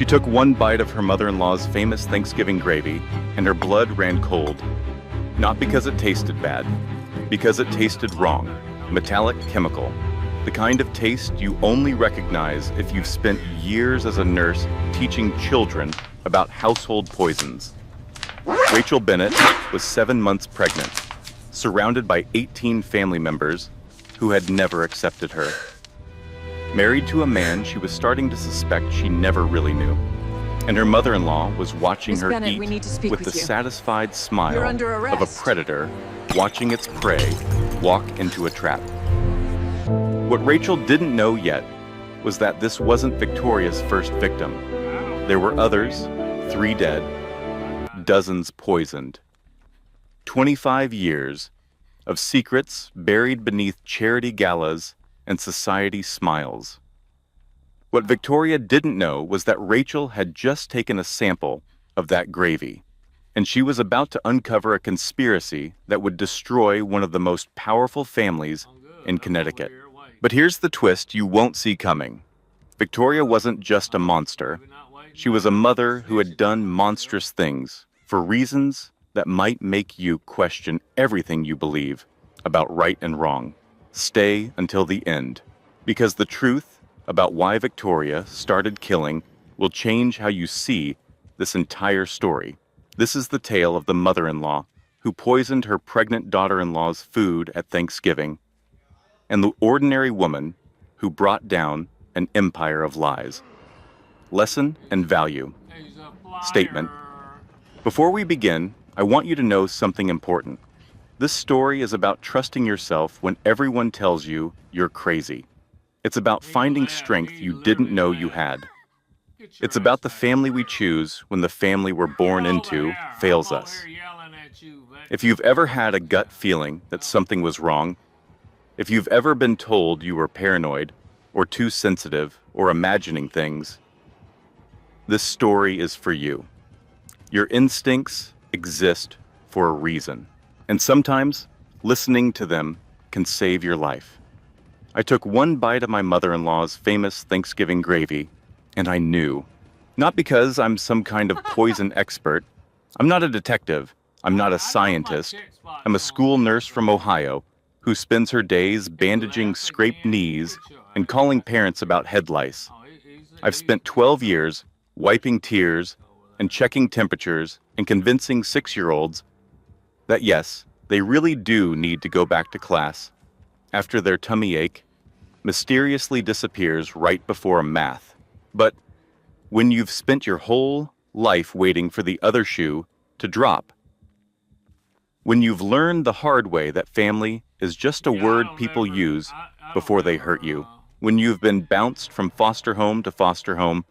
She took one bite of her mother-in-law's famous Thanksgiving gravy, and her blood ran cold. Not because it tasted bad, because it tasted wrong, metallic chemical. The kind of taste you only recognize if you've spent years as a nurse teaching children about household poisons. Rachel Bennett was 7 months pregnant, surrounded by 18 family members who had never accepted her. Married to a man she was starting to suspect she never really knew. And her mother-in-law was watching her Bennett, eat we need to speak with with the you. satisfied smile You're under of a arrest. predator watching its prey walk into a trap. What Rachel didn't know yet was that this wasn't Victoria's first victim. There were others, 3 dead, dozens poisoned. 25 years of secrets buried beneath charity galas and society smiles. What Victoria didn't know was that Rachel had just taken a sample of that gravy, and she was about to uncover a conspiracy that would destroy one of the most powerful families in Connecticut. But here's the twist you won't see coming. Victoria wasn't just a monster. She was a mother who had done monstrous things for reasons that might make you question everything you believe about right and wrong. Stay until the end, because the truth about why Victoria started killing will change how you see this entire story. This is the tale of the mother-in-law who poisoned her pregnant daughter-in-law's food at Thanksgiving, and the ordinary woman who brought down an empire of lies. Lesson and value. Statement. Before we begin, I want you to know something important. This story is about trusting yourself when everyone tells you you're crazy. It's about finding strength you didn't know you had. It's about the family we choose when the family we're born into fails us. If you've ever had a gut feeling that something was wrong, if you've ever been told you were paranoid, or too sensitive, or imagining things, this story is for you. Your instincts exist for a reason, and sometimes listening to them can save your life. I took one bite of my mother-in-law's famous Thanksgiving gravy, and I knew. Not because I'm some kind of poison expert. I'm not a detective. I'm not a scientist. I'm a school nurse from Ohio who spends her days bandaging scraped knees and calling parents about head lice. I've spent 12 years wiping tears and checking temperatures and convincing 6-year-olds that yes, they really do need to go back to class after their tummy ache mysteriously disappears right before math. But when you've spent your whole life waiting for the other shoe to drop, when you've learned the hard way that family is just a word people use before they hurt you, when you've been bounced from foster home to foster home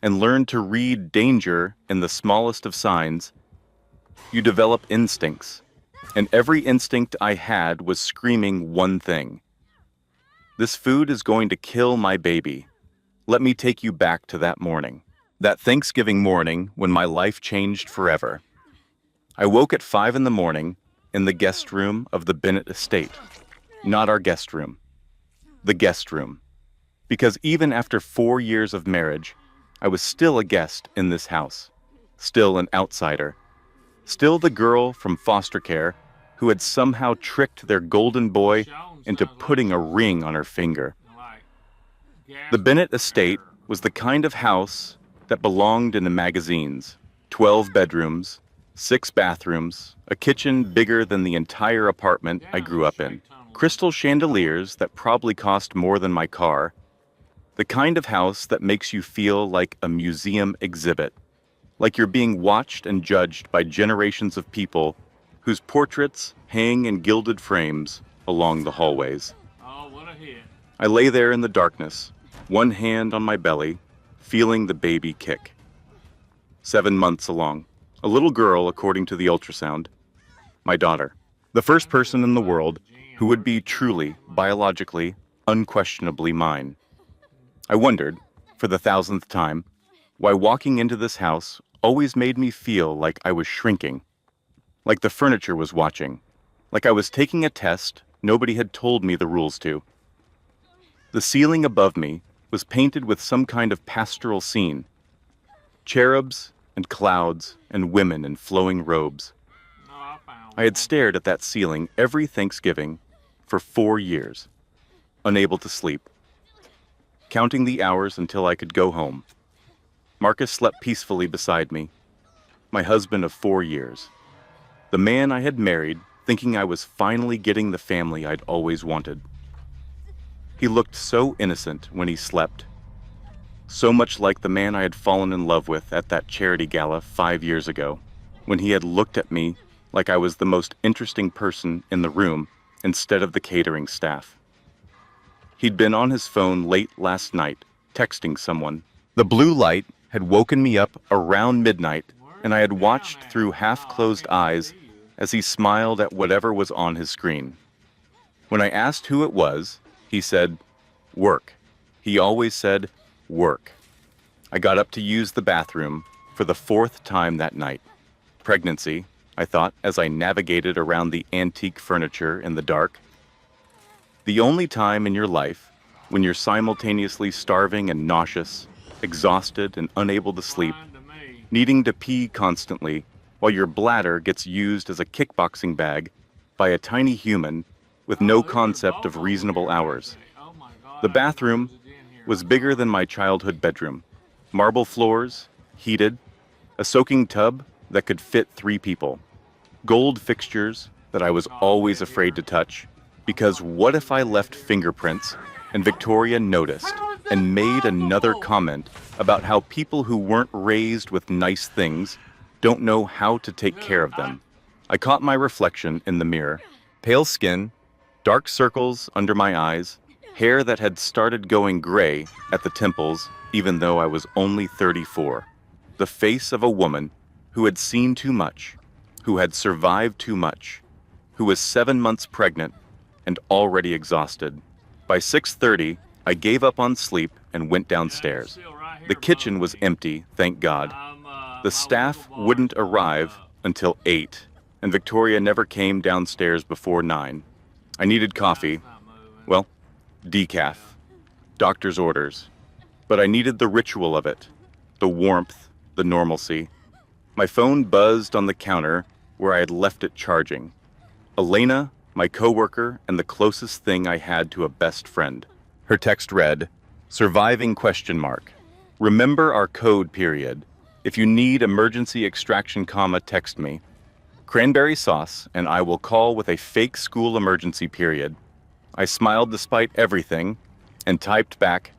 and learned to read danger in the smallest of signs, you develop instincts. And every instinct I had was screaming one thing. This food is going to kill my baby. Let me take you back to that morning. That Thanksgiving morning when my life changed forever. I woke at 5 in the morning in the guest room of the Bennett estate. Not our guest room. The guest room. Because even after 4 years of marriage, I was still a guest in this house. Still an outsider. Still the girl from foster care who had somehow tricked their golden boy into putting a ring on her finger. The Bennett estate was the kind of house that belonged in the magazines. 12 bedrooms, 6 bathrooms, a kitchen bigger than the entire apartment I grew up in, crystal chandeliers that probably cost more than my car, the kind of house that makes you feel like a museum exhibit, like you're being watched and judged by generations of people whose portraits hang in gilded frames along the hallways. I lay there in the darkness, one hand on my belly, feeling the baby kick. 7 months along. A little girl, according to the ultrasound. My daughter. The first person in the world who would be truly, biologically, unquestionably mine. I wondered, for the 1000th time, why walking into this house always made me feel like I was shrinking. Like the furniture was watching. Like I was taking a test nobody had told me the rules to. The ceiling above me was painted with some kind of pastoral scene. Cherubs and clouds and women in flowing robes. I had stared at that ceiling every Thanksgiving for 4 years, unable to sleep, counting the hours until I could go home. Marcus slept peacefully beside me, my husband of 4 years, the man I had married, thinking I was finally getting the family I'd always wanted. He looked so innocent when he slept, so much like the man I had fallen in love with at that charity gala 5 years ago, when he had looked at me like I was the most interesting person in the room instead of the catering staff. He'd been on his phone late last night, texting someone. The blue light had woken me up around midnight, and I had watched through half-closed eyes as he smiled at whatever was on his screen. When I asked who it was, he said, "Work." He always said, "Work." I got up to use the bathroom for the 4th time that night. Pregnancy, I thought, as I navigated around the antique furniture in the dark. The only time in your life when you're simultaneously starving and nauseous, exhausted and unable to sleep, needing to pee constantly, while your bladder gets used as a kickboxing bag by a tiny human with no concept of reasonable hours. The bathroom was bigger than my childhood bedroom. Marble floors, heated, a soaking tub that could fit 3 people. Gold fixtures that I was always afraid to touch, because what if I left fingerprints and Victoria noticed and made another comment about how people who weren't raised with nice things don't know how to take care of them. I caught my reflection in the mirror. Pale skin, dark circles under my eyes, hair that had started going gray at the temples even though I was only 34. The face of a woman who had seen too much, who had survived too much, who was 7 months pregnant and already exhausted. By 6:30, I gave up on sleep and went downstairs. The kitchen was empty, thank God. The staff wouldn't arrive until 8, and Victoria never came downstairs before 9. I needed coffee. Well, decaf. Doctor's orders. But I needed the ritual of it, the warmth, the normalcy. My phone buzzed on the counter where I had left it charging. Elena, my coworker, and the closest thing I had to a best friend. Her text read, "Surviving question mark. Remember our code period. If you need emergency extraction comma, text me. Cranberry sauce, and I will call with a fake school emergency period." I smiled despite everything and typed back,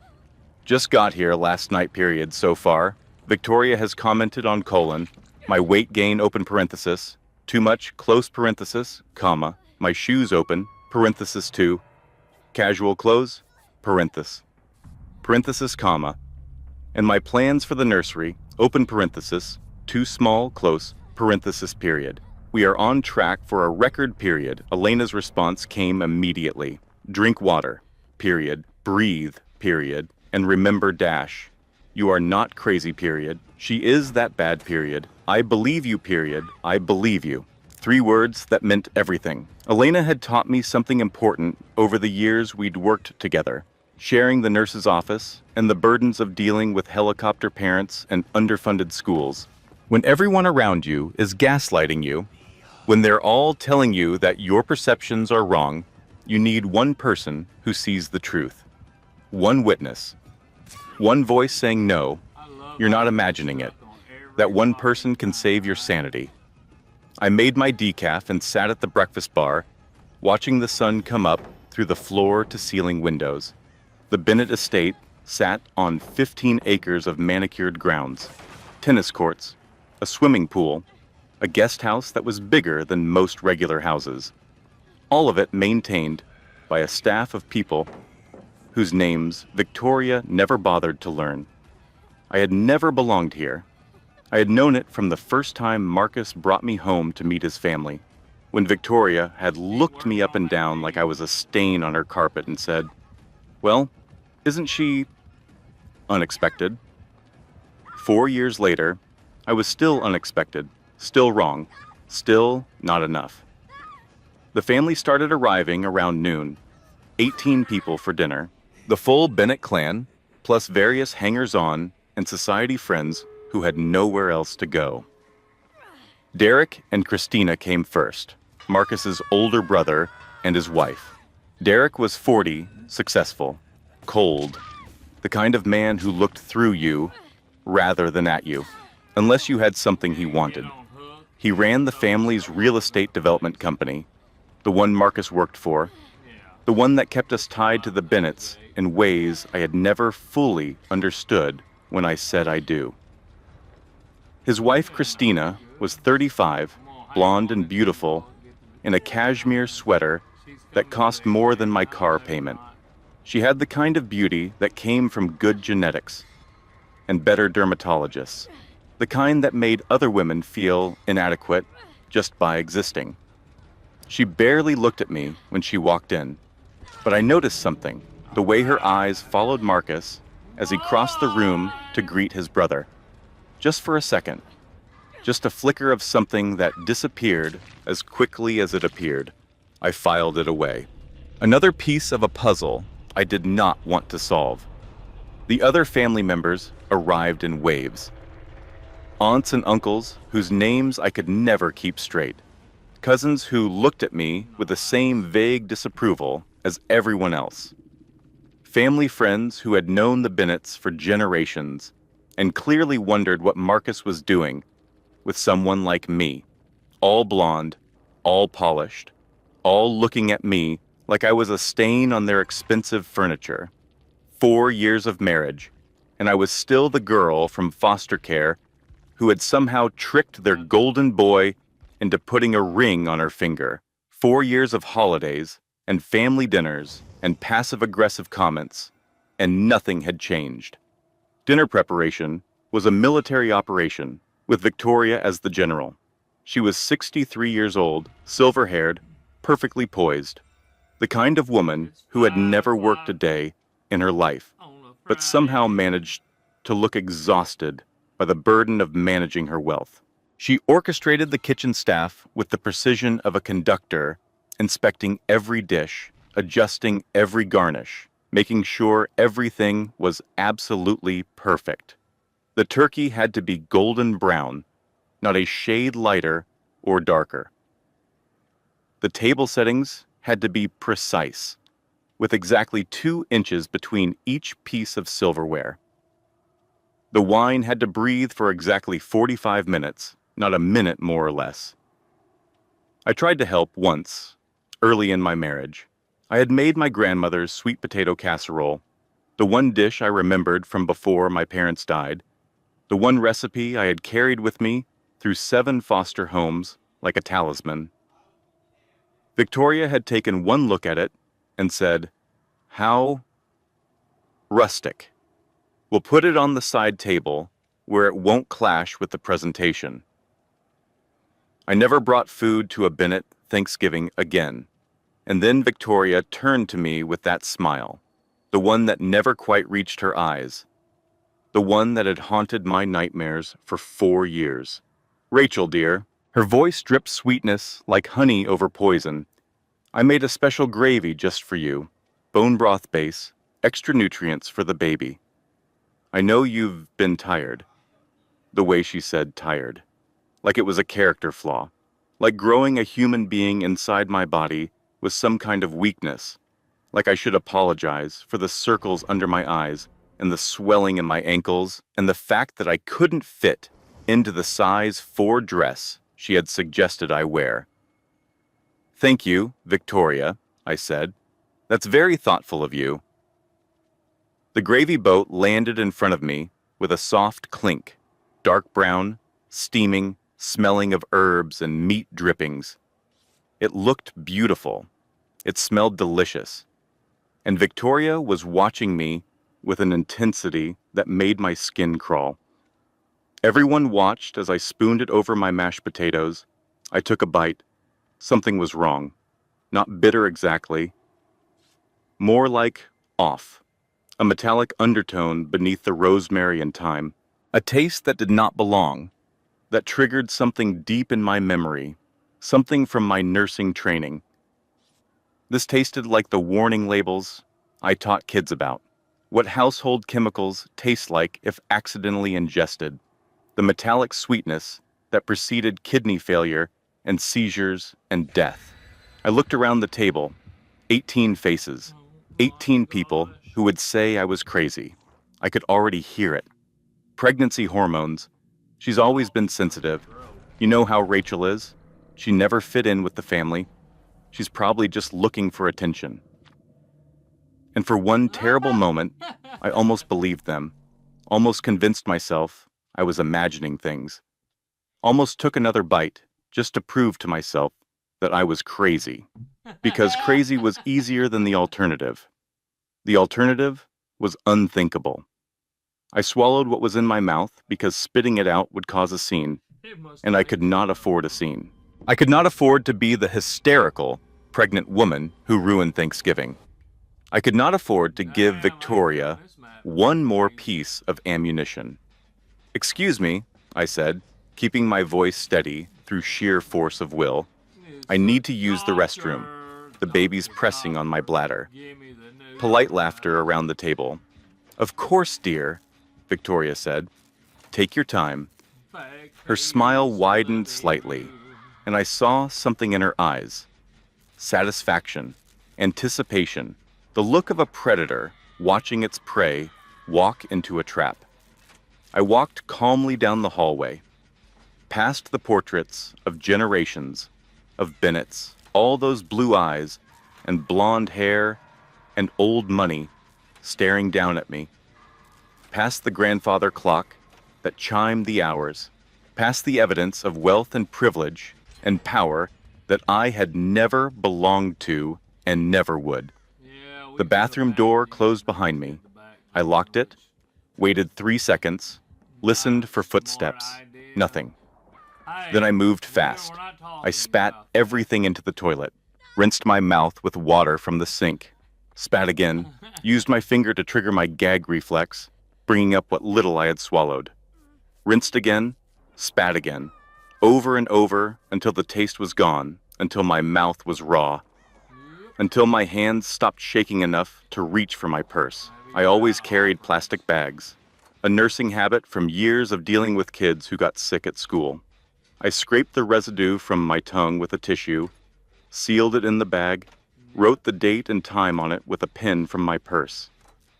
"Just got here last night period so far. Victoria has commented on colon, my weight gain open parenthesis, too much close parenthesis, comma, my shoes open, parenthesis 2, casual clothes, parenthesis, comma, and my plans for the nursery, open parenthesis, too small, close, parenthesis period. We are on track for a record period." Elena's response came immediately. "Drink water, period, breathe, period, and remember dash. You are not crazy, period. She is that bad, period. I believe you, period. I believe you." 3 words that meant everything. Elena had taught me something important over the years we'd worked together, sharing the nurse's office and the burdens of dealing with helicopter parents and underfunded schools. When everyone around you is gaslighting you, when they're all telling you that your perceptions are wrong, you need one person who sees the truth. One witness. One voice saying no, you're not imagining it. That one person can save your sanity. I made my decaf and sat at the breakfast bar, watching the sun come up through the floor-to-ceiling windows. The Bennett estate sat on 15 acres of manicured grounds, tennis courts, a swimming pool, a guest house that was bigger than most regular houses. All of it maintained by a staff of people whose names Victoria never bothered to learn. I had never belonged here. I had known it from the first time Marcus brought me home to meet his family, when Victoria had looked me up and down like I was a stain on her carpet and said, "Well, isn't she unexpected?" 4 years later, I was still unexpected, still wrong, still not enough. The family started arriving around noon, 18 people for dinner. The full Bennett clan, plus various hangers-on and society friends, who had nowhere else to go. Derek and Christina came first, Marcus's older brother and his wife. Derek was 40, successful, cold, the kind of man who looked through you rather than at you, unless you had something he wanted. He ran the family's real estate development company, the one Marcus worked for, the one that kept us tied to the Bennetts in ways I had never fully understood when I said I do. His wife, Christina, was 35, blonde and beautiful, in a cashmere sweater that cost more than my car payment. She had the kind of beauty that came from good genetics and better dermatologists, the kind that made other women feel inadequate just by existing. She barely looked at me when she walked in, but I noticed something, the way her eyes followed Marcus as he crossed the room to greet his brother. Just for a second, just a flicker of something that disappeared as quickly as it appeared. I filed it away. Another piece of a puzzle I did not want to solve. The other family members arrived in waves. Aunts and uncles whose names I could never keep straight. Cousins who looked at me with the same vague disapproval as everyone else. Family friends who had known the Bennetts for generations and clearly wondered what Marcus was doing with someone like me, all blonde, all polished, all looking at me like I was a stain on their expensive furniture. 4 years of marriage, and I was still the girl from foster care who had somehow tricked their golden boy into putting a ring on her finger. 4 years of holidays and family dinners and passive-aggressive comments, and nothing had changed. Dinner preparation was a military operation with Victoria as the general. She was 63 years old, silver-haired, perfectly poised, the kind of woman who had never worked a day in her life, but somehow managed to look exhausted by the burden of managing her wealth. She orchestrated the kitchen staff with the precision of a conductor, inspecting every dish, adjusting every garnish, making sure everything was absolutely perfect. The turkey had to be golden brown, not a shade lighter or darker. The table settings had to be precise, with exactly 2 inches between each piece of silverware. The wine had to breathe for exactly 45 minutes, not a minute more or less. I tried to help once, early in my marriage. I had made my grandmother's sweet potato casserole, the one dish I remembered from before my parents died, the one recipe I had carried with me through 7 foster homes like a talisman. Victoria had taken one look at it and said, "How rustic. We'll put it on the side table where it won't clash with the presentation." I never brought food to a Bennett Thanksgiving again, and then Victoria turned to me with that smile, the one that never quite reached her eyes, the one that had haunted my nightmares for 4 years. "Rachel, dear," her voice dripped sweetness like honey over poison. "I made a special gravy just for you, bone broth base, extra nutrients for the baby. I know you've been tired." The way she said tired, like it was a character flaw, like growing a human being inside my body was some kind of weakness, like I should apologize for the circles under my eyes and the swelling in my ankles and the fact that I couldn't fit into the size 4 dress she had suggested I wear. "Thank you, Victoria," I said. "That's very thoughtful of you." The gravy boat landed in front of me with a soft clink, dark brown, steaming, smelling of herbs and meat drippings. It looked beautiful. It smelled delicious. And Victoria was watching me with an intensity that made my skin crawl. Everyone watched as I spooned it over my mashed potatoes. I took a bite. Something was wrong. Not bitter exactly. More like off. A metallic undertone beneath the rosemary and thyme. A taste that did not belong. That triggered something deep in my memory. Something from my nursing training. This tasted like the warning labels I taught kids about. What household chemicals taste like if accidentally ingested. the metallic sweetness that preceded kidney failure and seizures and death. I looked around the table, 18 faces, 18 people who would say I was crazy. I could already hear it. Pregnancy hormones. She's always been sensitive. You know how Rachel is? She never fit in with the family. She's probably just looking for attention. And for one terrible moment, I almost believed them, almost convinced myself I was imagining things, almost took another bite just to prove to myself that I was crazy, because crazy was easier than the alternative. The alternative was unthinkable. I swallowed what was in my mouth because spitting it out would cause a scene, and I could not afford a scene. I could not afford to be the hysterical, pregnant woman who ruined Thanksgiving. I could not afford to give Victoria one more piece of ammunition. "Excuse me," I said, keeping my voice steady through sheer force of will. "I need to use the restroom. The baby's pressing on my bladder." Polite laughter around the table. "Of course, dear," Victoria said. "Take your time." Her smile widened slightly, and I saw something in her eyes. Satisfaction, anticipation, the look of a predator watching its prey walk into a trap. I walked calmly down the hallway, past the portraits of generations of Bennetts, all those blue eyes and blonde hair and old money staring down at me, past the grandfather clock that chimed the hours, past the evidence of wealth and privilege and power that I had never belonged to and never would. The bathroom door closed behind me. I locked it, waited 3 seconds, listened for footsteps. Nothing. Then I moved fast. I spat everything into the toilet, rinsed my mouth with water from the sink, spat again, used my finger to trigger my gag reflex, bringing up what little I had swallowed. Rinsed again, spat again, over and over until the taste was gone, until my mouth was raw, until my hands stopped shaking enough to reach for my purse. I always carried plastic bags, a nursing habit from years of dealing with kids who got sick at school. I scraped the residue from my tongue with a tissue, sealed it in the bag, wrote the date and time on it with a pen from my purse.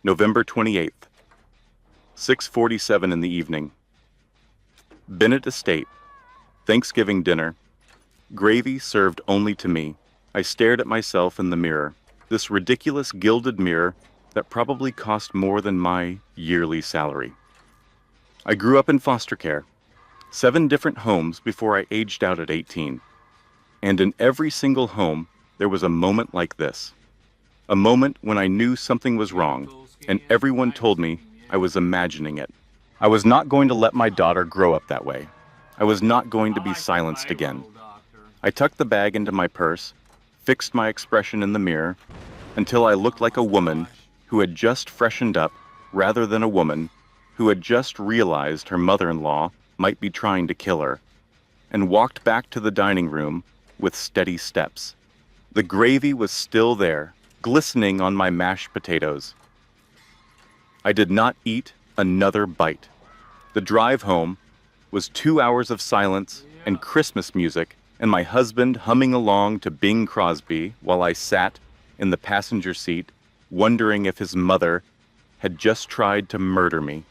November 28th, 6:47 in the evening. Bennett Estate, Thanksgiving dinner, gravy served only to me. I stared at myself in the mirror, this ridiculous gilded mirror that probably cost more than my yearly salary. I grew up in foster care, 7 different homes before I aged out at 18. And in every single home, there was a moment like this. A moment when I knew something was wrong, and everyone told me I was imagining it. I was not going to let my daughter grow up that way. I was not going to be silenced again. I tucked the bag into my purse, fixed my expression in the mirror, until I looked like a woman who had just freshened up rather than a woman who had just realized her mother-in-law might be trying to kill her, and walked back to the dining room with steady steps. The gravy was still there, glistening on my mashed potatoes. I did not eat another bite. The drive home was 2 hours of silence and Christmas music, and my husband humming along to Bing Crosby while I sat in the passenger seat, wondering if his mother had just tried to murder me.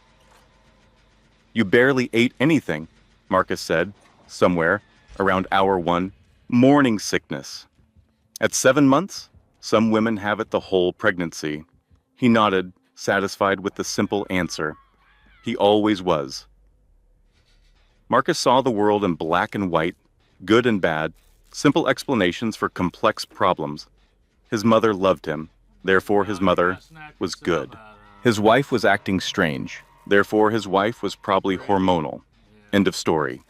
"You barely ate anything," Marcus said, somewhere around hour 1. "Morning sickness." At 7 months, some women have it the whole pregnancy. He nodded, satisfied with the simple answer. He always was. Marcus saw the world in black and white, good and bad, simple explanations for complex problems. His mother loved him, therefore his mother was good. His wife was acting strange, therefore his wife was probably hormonal. End of story.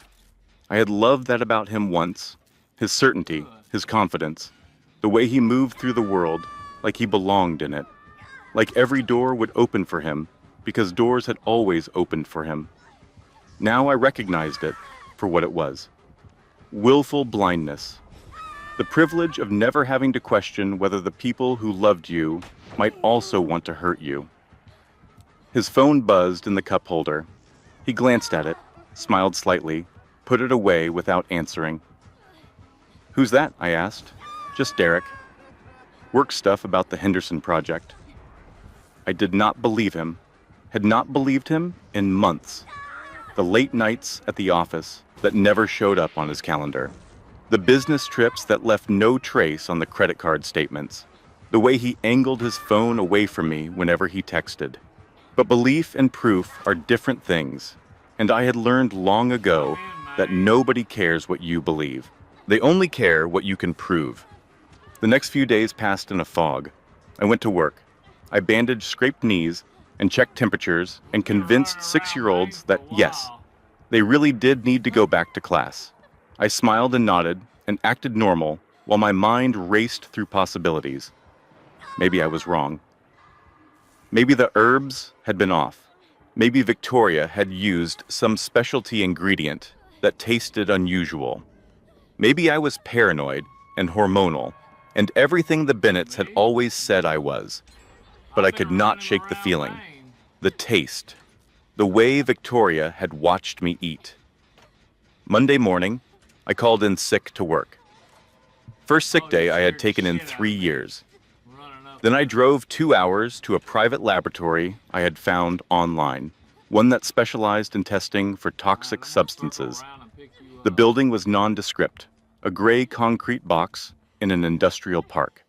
I had loved that about him once, his certainty, his confidence, the way he moved through the world like he belonged in it, like every door would open for him because doors had always opened for him. Now I recognized it for what it was. Willful blindness. The privilege of never having to question whether the people who loved you might also want to hurt you. His phone buzzed in the cup holder. He glanced at it, smiled slightly, put it away without answering. "Who's that?" I asked. "Just Derek. Work stuff about the Henderson project." I did not believe him, had not believed him in months. The late nights at the office that never showed up on his calendar. The business trips that left no trace on the credit card statements. The way he angled his phone away from me whenever he texted. But belief and proof are different things, and I had learned long ago that nobody cares what you believe. They only care what you can prove. The next few days passed in a fog. I went to work. I bandaged scraped knees and checked temperatures and convinced 6-year-olds that yes, they really did need to go back to class. I smiled and nodded and acted normal while my mind raced through possibilities. Maybe I was wrong. Maybe the herbs had been off. Maybe Victoria had used some specialty ingredient that tasted unusual. Maybe I was paranoid and hormonal, and everything the Bennetts had always said I was. But I could not shake the feeling, the taste, the way Victoria had watched me eat. Monday morning, I called in sick to work. First sick day I had taken in 3 years. Then I drove 2 hours to a private laboratory I had found online, one that specialized in testing for toxic substances. The building was nondescript, a gray concrete box in an industrial park.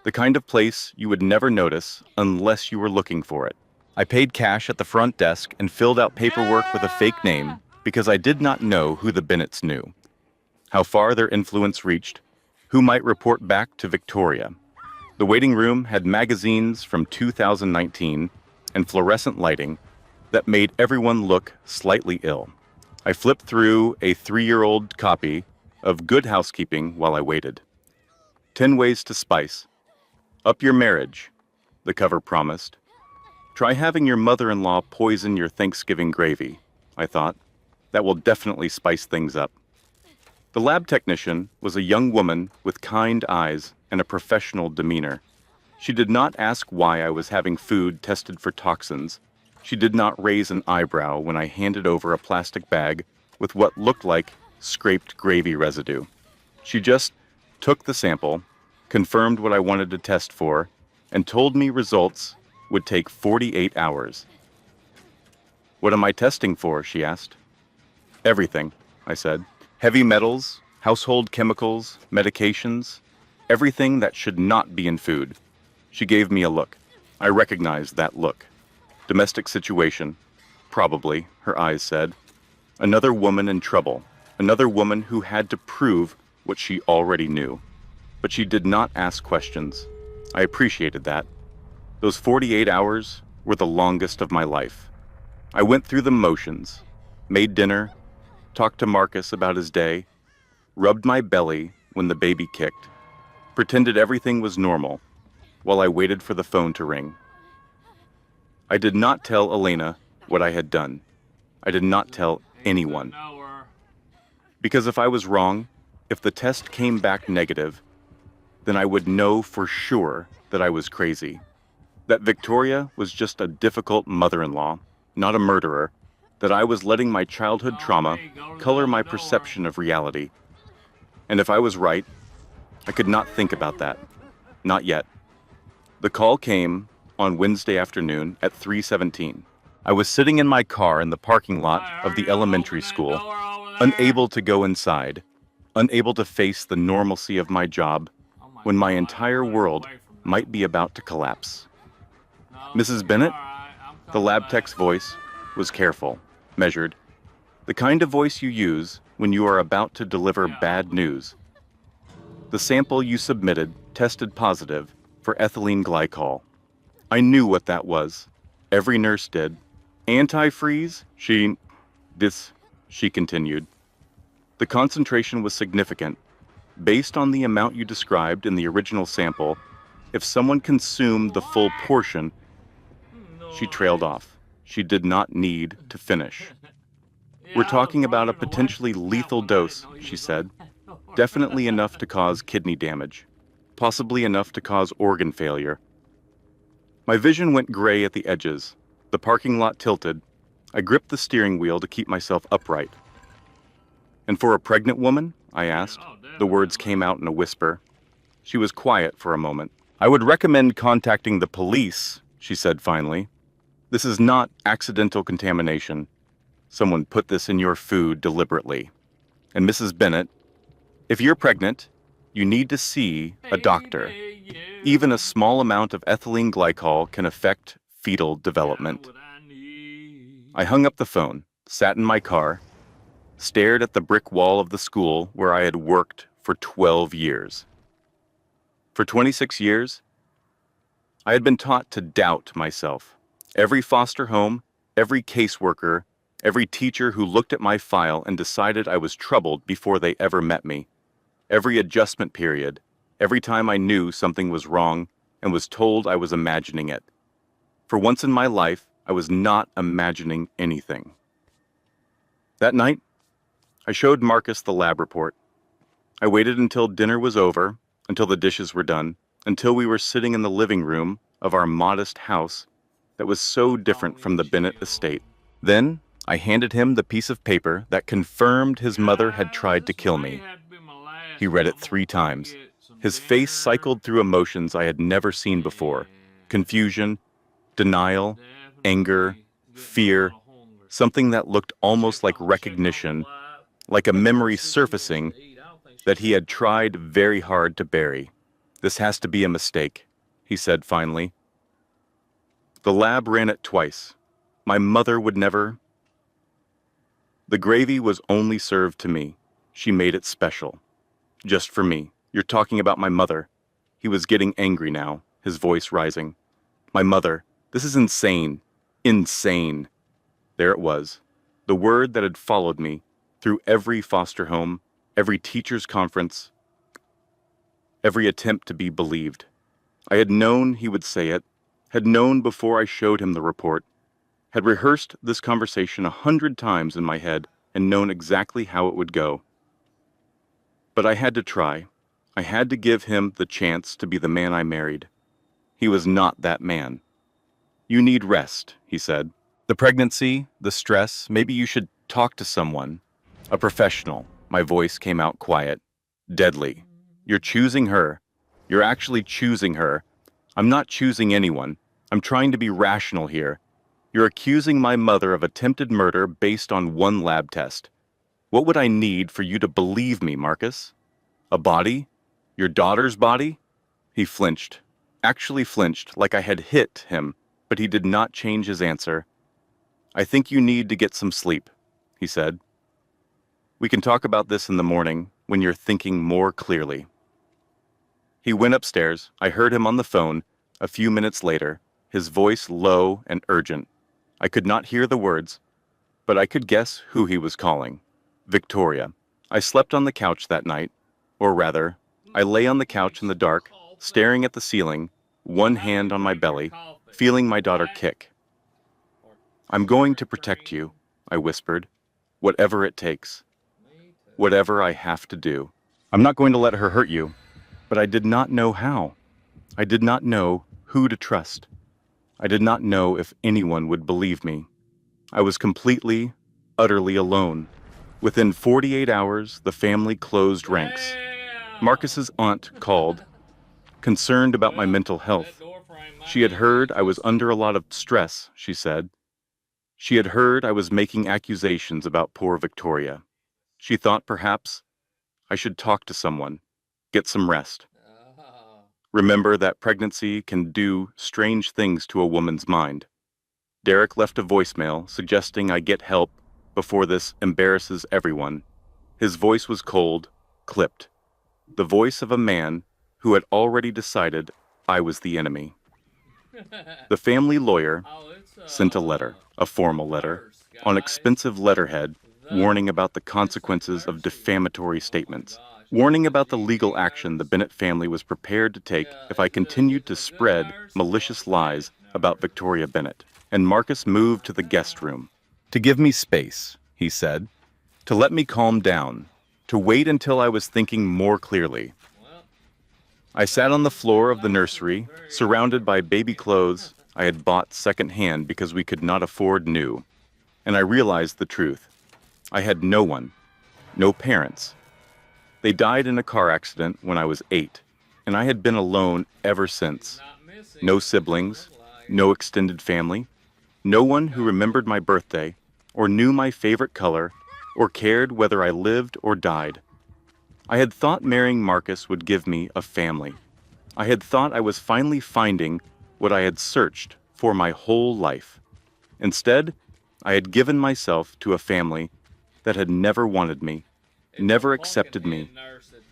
The kind of place you would never notice unless you were looking for it. I paid cash at the front desk and filled out paperwork with a fake name because I did not know who the Bennetts knew, how far their influence reached, who might report back to Victoria. The waiting room had magazines from 2019 and fluorescent lighting that made everyone look slightly ill. I flipped through a 3-year-old copy of Good Housekeeping while I waited. 10 Ways to Spice. Up your marriage, the cover promised. Try having your mother-in-law poison your Thanksgiving gravy, I thought. That will definitely spice things up. The lab technician was a young woman with kind eyes and a professional demeanor. She did not ask why I was having food tested for toxins. She did not raise an eyebrow when I handed over a plastic bag with what looked like scraped gravy residue. She just took the sample, confirmed what I wanted to test for, and told me results would take 48 hours. "What am I testing for?" she asked. "Everything," I said. "Heavy metals, household chemicals, medications, everything that should not be in food." She gave me a look. I recognized that look. Domestic situation. Probably, her eyes said. Another woman in trouble. Another woman who had to prove what she already knew. But she did not ask questions. I appreciated that. Those 48 hours were the longest of my life. I went through the motions, made dinner, talked to Marcus about his day, rubbed my belly when the baby kicked, pretended everything was normal while I waited for the phone to ring. I did not tell Elena what I had done. I did not tell anyone. Because if I was wrong, if the test came back negative, then I would know for sure that I was crazy. That Victoria was just a difficult mother-in-law, not a murderer, that I was letting my childhood trauma color my perception of reality. And if I was right, I could not think about that. Not yet. The call came on Wednesday afternoon at 3:17. I was sitting in my car in the parking lot of the elementary school, unable to go inside, unable to face the normalcy of my job, when my entire world might be about to collapse. "Mrs. Bennett?" The lab tech's voice was careful, measured, the kind of voice you use when you are about to deliver bad news. "The sample you submitted tested positive for ethylene glycol. I knew what that was. Every nurse did. Antifreeze? She continued. The concentration was significant. Based on the amount you described in the original sample, if someone consumed the full portion..." She trailed off. She did not need to finish. "We're talking about a potentially lethal dose," she said. "Definitely enough to cause kidney damage. Possibly enough to cause organ failure." My vision went gray at the edges. The parking lot tilted. I gripped the steering wheel to keep myself upright. "And for a pregnant woman?" I asked. The words came out in a whisper. She was quiet for a moment. "I would recommend contacting the police," she said finally. "This is not accidental contamination. Someone put this in your food deliberately. And Mrs. Bennett, if you're pregnant, you need to see a doctor. Even a small amount of ethylene glycol can affect fetal development." I hung up the phone, sat in my car, stared at the brick wall of the school where I had worked for 12 years. For 26 years, I had been taught to doubt myself. Every foster home, every caseworker, every teacher who looked at my file and decided I was troubled before they ever met me. Every adjustment period, every time I knew something was wrong and was told I was imagining it. For once in my life, I was not imagining anything. That night, I showed Marcus the lab report. I waited until dinner was over, until the dishes were done, until we were sitting in the living room of our modest house that was so different from the Bennett estate. Then, I handed him the piece of paper that confirmed his mother had tried to kill me. He read it 3 times. His face cycled through emotions I had never seen before. Confusion, denial, anger, fear, something that looked almost like recognition, like a memory surfacing that he had tried very hard to bury. "This has to be a mistake," he said finally. "The lab ran it twice. My mother would never..." "The gravy was only served to me. She made it special. Just for me. You're talking about my mother." He was getting angry now, his voice rising. "My mother. This is insane. Insane." There it was, the word that had followed me through every foster home, every teacher's conference, every attempt to be believed. I had known he would say it, had known before I showed him the report, had rehearsed this conversation 100 times in my head and known exactly how it would go. But I had to try. I had to give him the chance to be the man I married. He was not that man. "You need rest," he said. "The pregnancy, the stress, maybe you should talk to someone. A professional." My voice came out quiet. "Deadly. You're choosing her. You're actually choosing her. I'm not choosing anyone. I'm trying to be rational here. You're accusing my mother of attempted murder based on one lab test. What would I need for you to believe me, Marcus? A body? Your daughter's body?" He flinched. Actually flinched, like I had hit him, but he did not change his answer. "I think you need to get some sleep," he said. "We can talk about this in the morning, when you're thinking more clearly." He went upstairs. I heard him on the phone a few minutes later, his voice low and urgent. I could not hear the words, but I could guess who he was calling. Victoria. I slept on the couch that night, or rather, I lay on the couch in the dark, staring at the ceiling, one hand on my belly, feeling my daughter kick. "I'm going to protect you," I whispered, "whatever it takes. Whatever I have to do. I'm not going to let her hurt you." But I did not know how. I did not know who to trust. I did not know if anyone would believe me. I was completely, utterly alone. Within 48 hours, the family closed ranks. Marcus's aunt called, concerned about my mental health. She had heard I was under a lot of stress, she said. She had heard I was making accusations about poor Victoria. She thought perhaps I should talk to someone, get some rest. Remember that pregnancy can do strange things to a woman's mind. Derek left a voicemail suggesting I get help before this embarrasses everyone. His voice was cold, clipped. The voice of a man who had already decided I was the enemy. The family lawyer sent a letter, a formal letter, on expensive letterhead, warning about the consequences of defamatory statements, warning about the legal action the Bennett family was prepared to take if I continued to spread malicious lies about Victoria Bennett. And Marcus moved to the guest room. To give me space, he said, to let me calm down, to wait until I was thinking more clearly. I sat on the floor of the nursery, surrounded by baby clothes I had bought secondhand because we could not afford new. And I realized the truth. I had no one, no parents. They died in a car accident when I was 8, and I had been alone ever since. No siblings, no extended family, no one who remembered my birthday, or knew my favorite color, or cared whether I lived or died. I had thought marrying Marcus would give me a family. I had thought I was finally finding what I had searched for my whole life. Instead, I had given myself to a family that had never wanted me, never accepted me,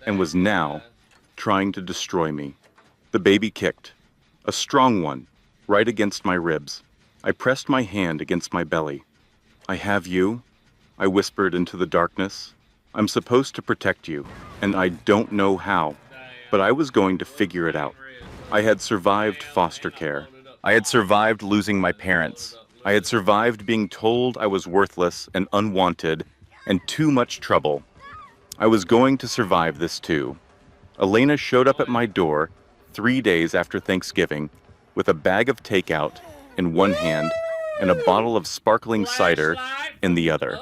and was now trying to destroy me. The baby kicked, a strong one, right against my ribs. I pressed my hand against my belly. "I have you," I whispered into the darkness. "I'm supposed to protect you, and I don't know how, but I was going to figure it out." I had survived foster care. I had survived losing my parents. I had survived being told I was worthless and unwanted and too much trouble. I was going to survive this too. Elena showed up at my door 3 days after Thanksgiving with a bag of takeout in one hand and a bottle of sparkling cider in the other.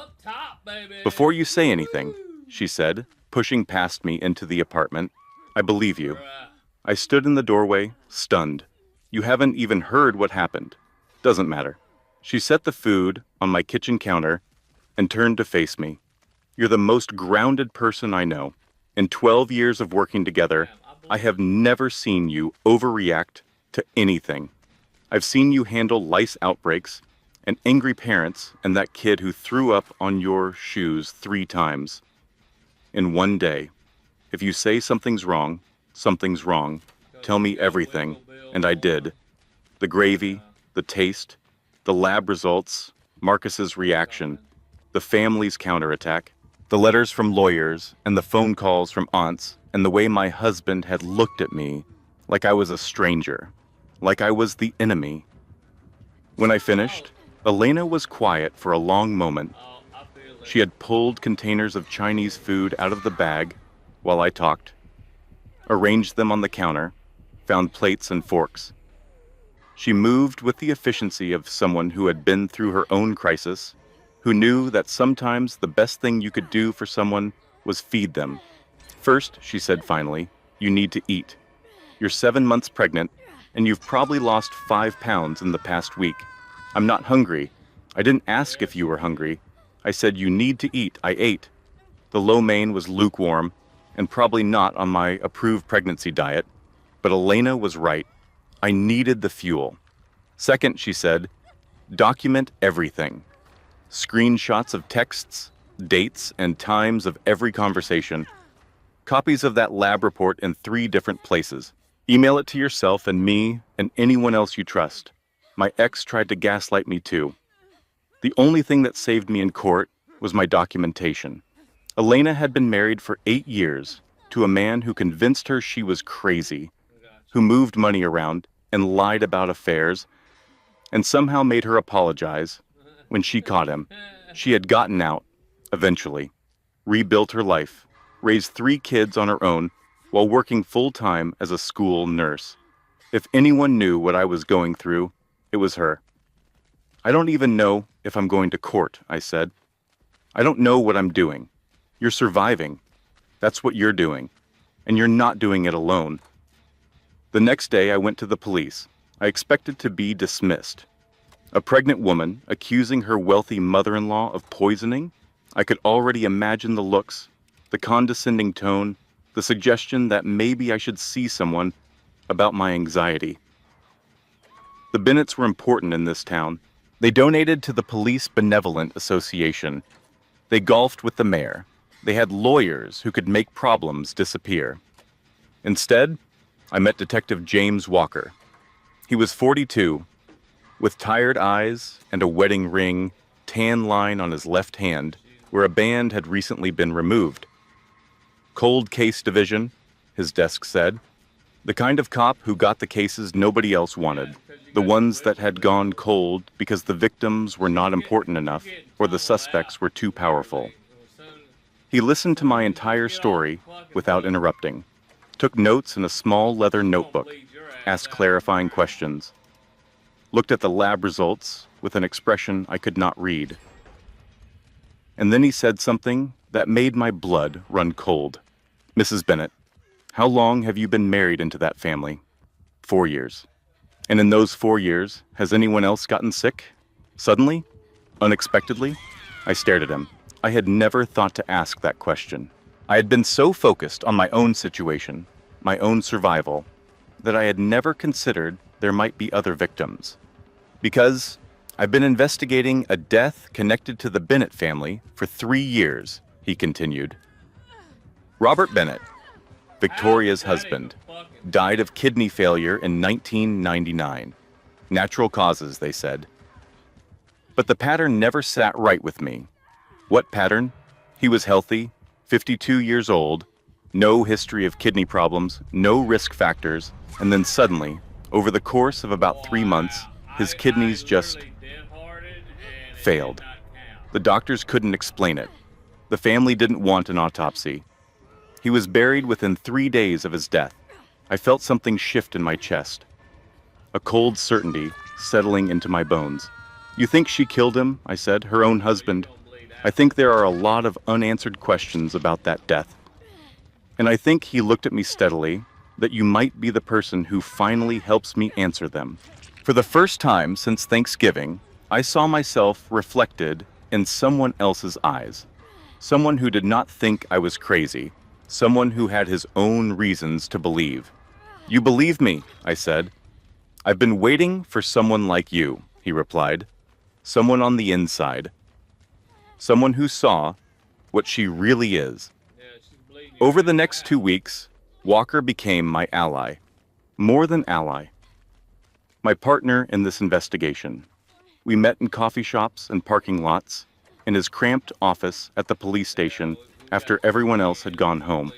"Before you say anything," she said, pushing past me into the apartment, "I believe you." I stood in the doorway, stunned. "You haven't even heard what happened." "Doesn't matter." She set the food on my kitchen counter and turned to face me. "You're the most grounded person I know. In 12 years of working together, I have never seen you overreact to anything. I've seen you handle lice outbreaks and angry parents and that kid who threw up on your shoes 3 times. In one day. If you say something's wrong, something's wrong. Tell me everything." And I did. The gravy, the taste, the lab results, Marcus's reaction, the family's counterattack, the letters from lawyers and the phone calls from aunts, and the way my husband had looked at me like I was a stranger, like I was the enemy. When I finished, Elena was quiet for a long moment. She had pulled containers of Chinese food out of the bag while I talked, arranged them on the counter, found plates and forks. She moved with the efficiency of someone who had been through her own crisis, who knew that sometimes the best thing you could do for someone was feed them. "First," she said finally, "you need to eat. You're 7 months pregnant, and you've probably lost 5 pounds in the past week. I'm not hungry. I didn't ask if you were hungry. I said you need to eat. I ate." The lo mein was lukewarm, and probably not on my approved pregnancy diet, but Elena was right. I needed the fuel. "Second," she said, "document everything. Screenshots of texts, dates, and times of every conversation. Copies of that lab report in 3 different places. Email it to yourself and me and anyone else you trust. My ex tried to gaslight me too. The only thing that saved me in court was my documentation. Elena had been married for 8 years to a man who convinced her she was crazy, who moved money around and lied about affairs, and somehow made her apologize when she caught him. She had gotten out, eventually, rebuilt her life, raised 3 kids on her own while working full-time as a school nurse. If anyone knew what I was going through, it was her. "I don't even know if I'm going to court," I said. "I don't know what I'm doing. You're surviving. That's what you're doing. And you're not doing it alone." The next day I went to the police. I expected to be dismissed. A pregnant woman accusing her wealthy mother-in-law of poisoning? I could already imagine the looks, the condescending tone, the suggestion that maybe I should see someone about my anxiety. The Bennetts were important in this town. They donated to the Police Benevolent Association. They golfed with the mayor. They had lawyers who could make problems disappear. Instead, I met Detective James Walker. He was 42, with tired eyes and a wedding ring, tan line on his left hand, where a band had recently been removed. "Cold Case Division," his desk said. The kind of cop who got the cases nobody else wanted, the ones that had gone cold because the victims were not important enough or the suspects were too powerful. He listened to my entire story without interrupting, took notes in a small leather notebook, asked clarifying questions, looked at the lab results with an expression I could not read. And then he said something that made my blood run cold. "Mrs. Bennett, how long have you been married into that family?" 4 years. "And in those 4 years, has anyone else gotten sick? Suddenly? Unexpectedly?" I stared at him. I had never thought to ask that question. I had been so focused on my own situation, my own survival, that I had never considered there might be other victims. "Because I've been investigating a death connected to the Bennett family for 3 years," he continued. Robert Bennett, Victoria's husband, died of kidney failure in 1999. Natural causes, they said. But the pattern never sat right with me. What pattern? He was healthy, 52 years old, no history of kidney problems, no risk factors, and then suddenly, over the course of about 3 months, his kidneys just failed. The doctors couldn't explain it. The family didn't want an autopsy. He was buried within 3 days of his death. I felt something shift in my chest, a cold certainty settling into my bones. "You think she killed him?" I said, "her own husband. I think there are a lot of unanswered questions about that death. And I think," he looked at me steadily, "that you might be the person who finally helps me answer them." For the first time since Thanksgiving, I saw myself reflected in someone else's eyes. Someone who did not think I was crazy. Someone who had his own reasons to believe. "You believe me," I said. "I've been waiting for someone like you," he replied. "Someone on the inside. Someone who saw what she really is." Over the next 2 weeks, Walker became my ally. More than ally. My partner in this investigation. We met in coffee shops and parking lots, in his cramped office at the police station after everyone else had gone home.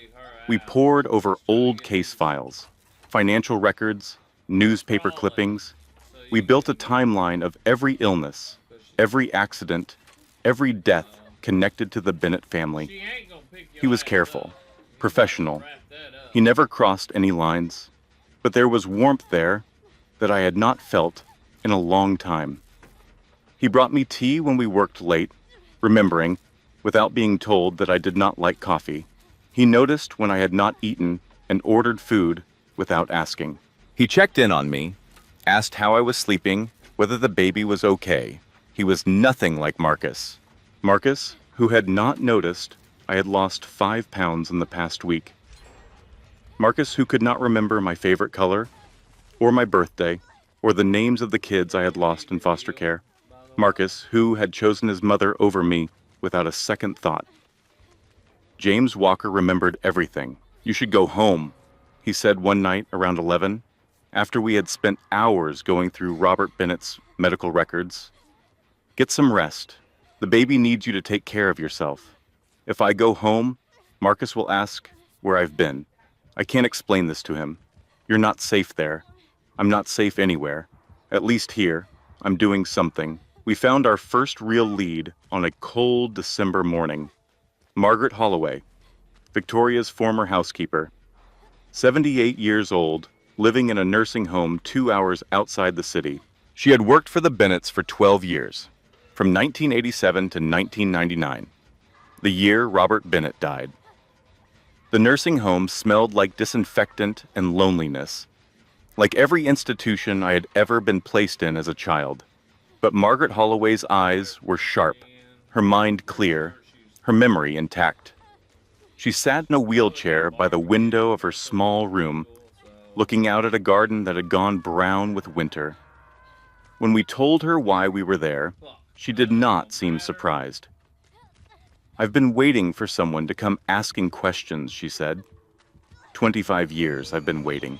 We pored over old case files, financial records, newspaper clippings. We built a timeline of every illness, every accident, every death connected to the Bennett family. He was careful, professional. He never crossed any lines, but there was warmth there that I had not felt in a long time. He brought me tea when we worked late, remembering, without being told, that I did not like coffee. He noticed when I had not eaten and ordered food without asking. He checked in on me, asked how I was sleeping, whether the baby was okay. He was nothing like Marcus. Marcus, who had not noticed I had lost 5 pounds in the past week. Marcus, who could not remember my favorite color, or my birthday, or the names of the kids I had lost in foster care. Marcus, who had chosen his mother over me without a second thought. James Walker remembered everything. "You should go home," he said one night around 11, after we had spent hours going through Robert Bennett's medical records. "Get some rest. The baby needs you to take care of yourself. If I go home, Marcus will ask where I've been. I can't explain this to him. You're not safe there. I'm not safe anywhere. At least here, I'm doing something." We found our first real lead on a cold December morning. Margaret Holloway, Victoria's former housekeeper, 78 years old, living in a nursing home 2 hours outside the city. She had worked for the Bennetts for 12 years, from 1987 to 1999, the year Robert Bennett died. The nursing home smelled like disinfectant and loneliness, like every institution I had ever been placed in as a child. But Margaret Holloway's eyes were sharp, her mind clear, her memory intact. She sat in a wheelchair by the window of her small room, looking out at a garden that had gone brown with winter. When we told her why we were there, she did not seem surprised. "I've been waiting for someone to come asking questions," she said. 25 years I've been waiting."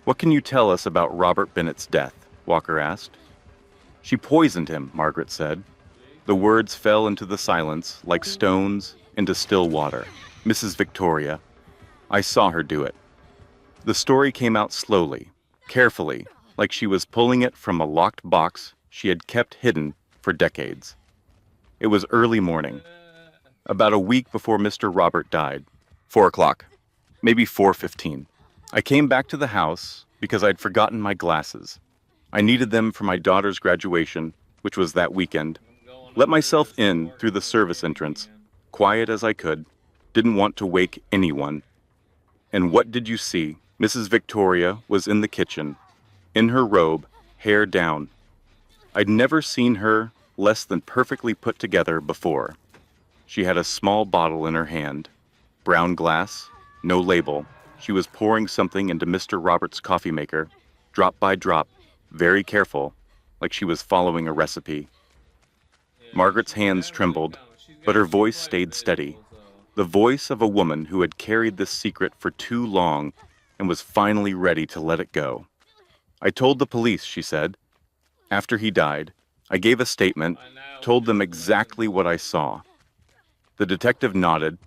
"What can you tell us about Robert Bennett's death?" Walker asked. "She poisoned him," Margaret said. The words fell into the silence like stones into still water. "Mrs. Victoria, I saw her do it." The story came out slowly, carefully, like she was pulling it from a locked box she had kept hidden for decades. It was early morning, about a week before Mr. Robert died. 4 o'clock, maybe 4:15. I came back to the house because I'd forgotten my glasses. I needed them for my daughter's graduation, which was that weekend. Let myself in through the service entrance, quiet as I could, didn't want to wake anyone. And what did you see? Mrs. Victoria was in the kitchen, in her robe, hair down. I'd never seen her less than perfectly put together before. She had a small bottle in her hand, brown glass, no label. She was pouring something into Mr. Roberts' coffee maker, drop by drop, very careful, like she was following a recipe. Margaret's hands trembled, but her voice stayed steady. The voice of a woman who had carried this secret for too long and was finally ready to let it go. I told the police, she said. After he died, I gave a statement, told them exactly what I saw. The detective nodded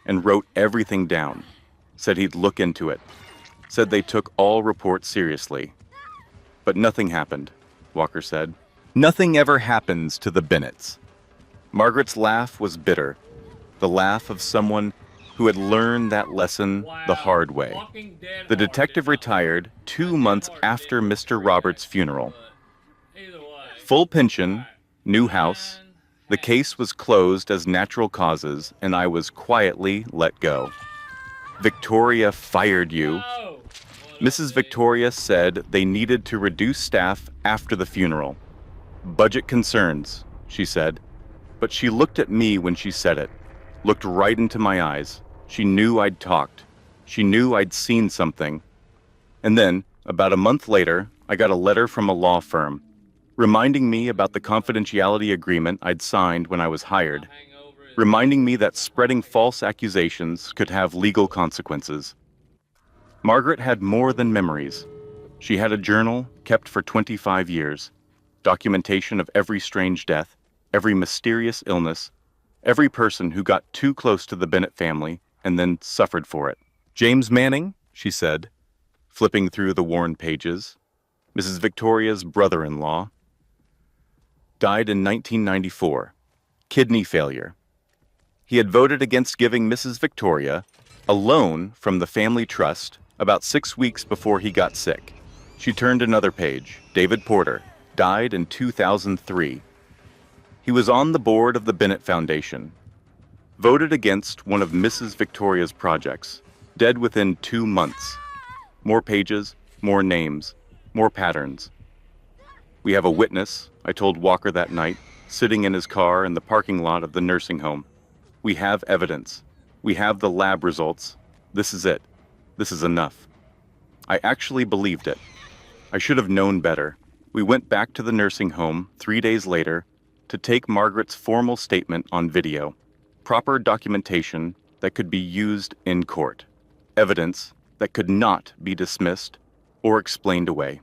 and wrote everything down, said he'd look into it, said they took all reports seriously. But nothing happened, Walker said. Nothing ever happens to the Bennetts. Margaret's laugh was bitter, the laugh of someone who had learned that lesson the hard way. The detective retired 2 months after Mr. Roberts' funeral. Full pension, new house. The case was closed as natural causes, and I was quietly let go. Victoria fired you. Mrs. Victoria said they needed to reduce staff after the funeral. Budget concerns, she said. But she looked at me when she said it, looked right into my eyes. She knew I'd talked. She knew I'd seen something. And then, about a month later, I got a letter from a law firm, reminding me about the confidentiality agreement I'd signed when I was hired, reminding me that spreading false accusations could have legal consequences. Margaret had more than memories. She had a journal kept for 25 years, documentation of every strange death, every mysterious illness, every person who got too close to the Bennett family and then suffered for it. James Manning, she said, flipping through the worn pages, Mrs. Victoria's brother-in-law, died in 1994, kidney failure. He had voted against giving Mrs. Victoria a loan from the family trust about 6 weeks before he got sick. She turned another page. David Porter died in 2003. He was on the board of the Bennett Foundation. Voted against one of Mrs. Victoria's projects. Dead within 2 months. More pages, more names, more patterns. We have a witness, I told Walker that night, sitting in his car in the parking lot of the nursing home. We have evidence. We have the lab results. This is it. This is enough. I actually believed it. I should have known better. We went back to the nursing home 3 days later to take Margaret's formal statement on video. Proper documentation that could be used in court. Evidence that could not be dismissed or explained away.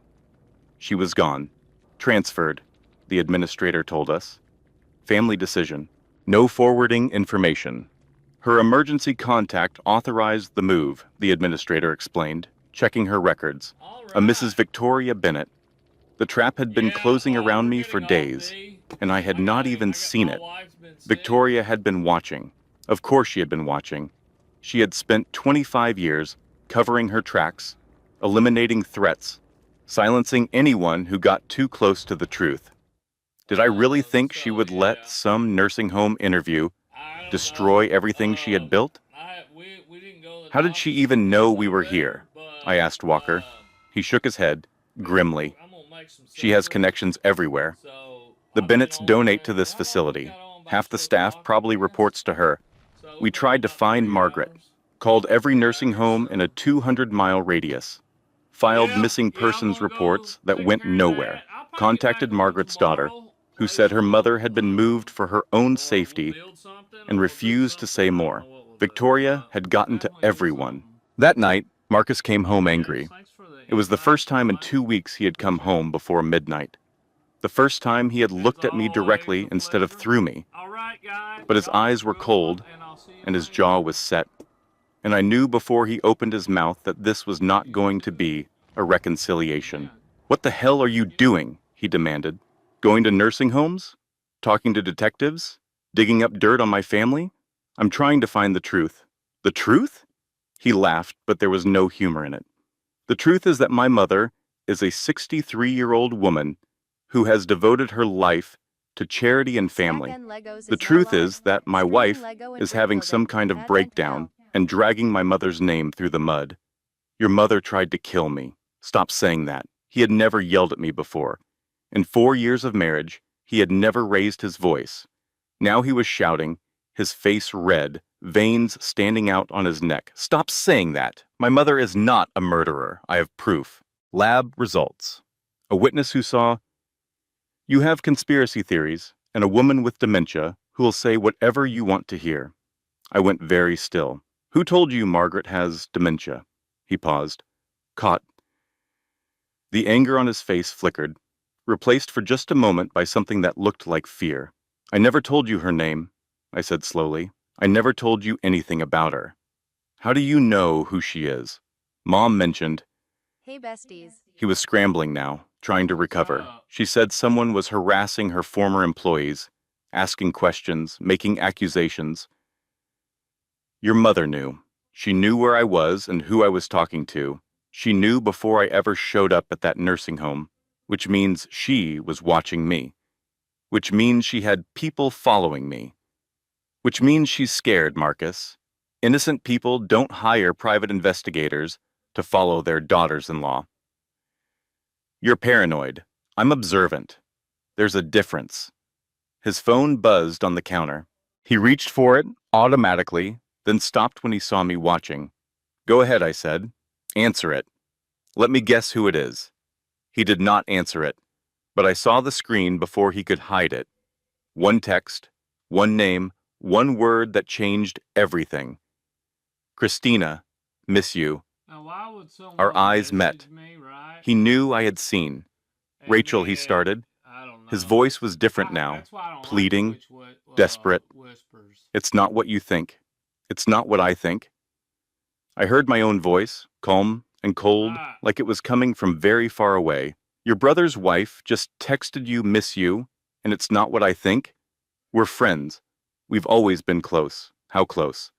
She was gone. Transferred, the administrator told us. Family decision. No forwarding information. Her emergency contact authorized the move, the administrator explained, checking her records. A Mrs. Victoria Bennett. The trap had been closing around me for days, and I had not even seen it. Victoria had been watching. Of course she had been watching. She had spent 25 years covering her tracks, eliminating threats, silencing anyone who got too close to the truth. Did I really think she would let some nursing home interview destroy everything she had built? How did she even know we were here? I asked Walker. He shook his head, grimly. She has connections everywhere. The Bennetts donate to this facility. Half the staff probably reports to her. We tried to find Margaret, called every nursing home in a 200-mile radius, filed missing persons reports that went nowhere, contacted Margaret's daughter, who said her mother had been moved for her own safety and refused to say more. Victoria had gotten to everyone. That night, Marcus came home angry. It was the first time in 2 weeks he had come home before midnight. The first time he had looked at me directly instead of through me. But his eyes were cold and his jaw was set. And I knew before he opened his mouth that this was not going to be a reconciliation. "What the hell are you doing?" he demanded. "Going to nursing homes? Talking to detectives? Digging up dirt on my family? I'm trying to find the truth." "The truth?" He laughed, but there was no humor in it. "The truth is that my mother is a 63-year-old woman who has devoted her life to charity and family. Legos The is truth now is that my Streaming wife Lego and is having Brickliving. some kind of Advent breakdown now. and dragging my mother's name through the mud. Your mother tried to kill me. Stop saying that. He had never yelled at me before. In 4 years of marriage, he had never raised his voice. Now he was shouting, his face red, veins standing out on his neck. Stop saying that. My mother is not a murderer. I have proof. Lab results. A witness who saw. You have conspiracy theories and a woman with dementia who will say whatever you want to hear. I went very still. Who told you Margaret has dementia? He paused. Caught. The anger on his face flickered, replaced for just a moment by something that looked like fear. I never told you her name, I said slowly. I never told you anything about her. How do you know who she is? Mom mentioned. Hey besties. He was scrambling now, trying to recover. She said someone was harassing her former employees, asking questions, making accusations. Your mother knew. She knew where I was and who I was talking to. She knew before I ever showed up at that nursing home, which means she was watching me, which means she had people following me, which means she's scared, Marcus. Innocent people don't hire private investigators to follow their daughters-in-law. You're paranoid. I'm observant. There's a difference. His phone buzzed on the counter. He reached for it, automatically, then stopped when he saw me watching. Go ahead, I said. Answer it. Let me guess who it is. He did not answer it, but I saw the screen before he could hide it. One text, one name, one word that changed everything. Christina, miss you. Our eyes met. He knew I had seen. Rachel, he started. His voice was different now, pleading, desperate. It's not what you think. It's not what I think. I heard my own voice, calm and cold, like it was coming from very far away. Your brother's wife just texted you miss you, and it's not what I think? We're friends. We've always been close. How close?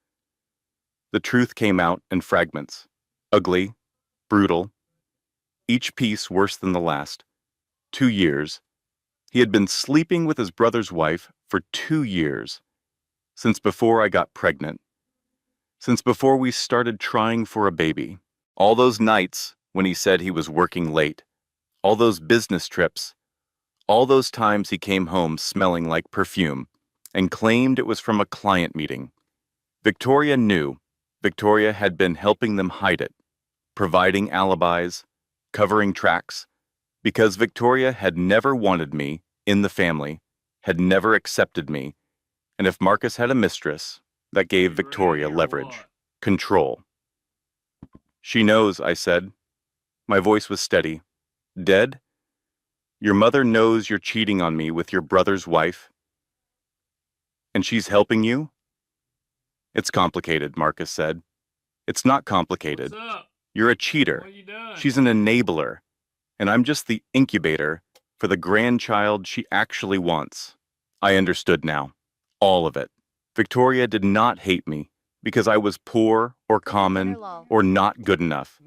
The truth came out in fragments. Ugly, brutal, each piece worse than the last. 2 years. He had been sleeping with his brother's wife for 2 years. Since before I got pregnant. Since before we started trying for a baby. All those nights when he said he was working late. All those business trips. All those times he came home smelling like perfume and claimed it was from a client meeting. Victoria knew. Victoria had been helping them hide it, providing alibis, covering tracks, because Victoria had never wanted me in the family, had never accepted me, and if Marcus had a mistress, that gave Victoria leverage, control. She knows, I said. My voice was steady. Dead? Your mother knows you're cheating on me with your brother's wife, and she's helping you? It's complicated, Marcus said. It's not complicated. You're a cheater. She's an enabler, and I'm just the incubator for the grandchild she actually wants. I understood now. All of it. Victoria did not hate me because I was poor or common or not good enough.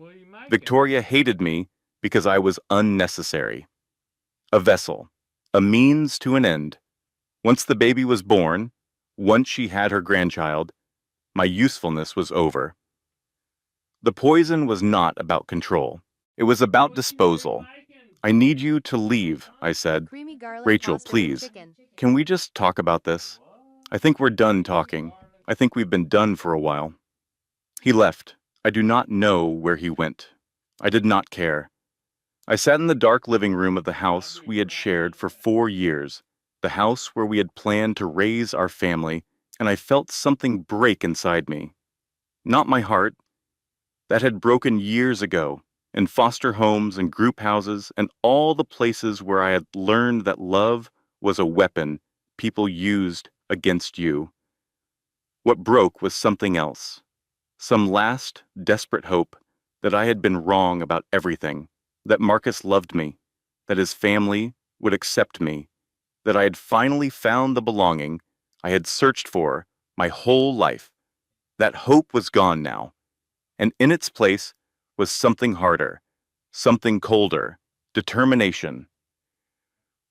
Victoria hated me because I was unnecessary. A vessel. A means to an end. Once the baby was born, once she had her grandchild, my usefulness was over. The poison was not about control. It was about disposal. I need you to leave, I said. Creamy garlic Rachel, pasta with please. chicken. Can we just talk about this? I think we're done talking. I think we've been done for a while. He left. I do not know where he went. I did not care. I sat in the dark living room of the house we had shared for 4 years, the house where we had planned to raise our family, and I felt something break inside me. Not my heart. That had broken years ago, in foster homes and group houses and all the places where I had learned that love was a weapon people used against you. What broke was something else. Some last, desperate hope that I had been wrong about everything, that Marcus loved me, that his family would accept me, that I had finally found the belonging I had searched for my whole life. That hope was gone now, and in its place was something harder, something colder, determination.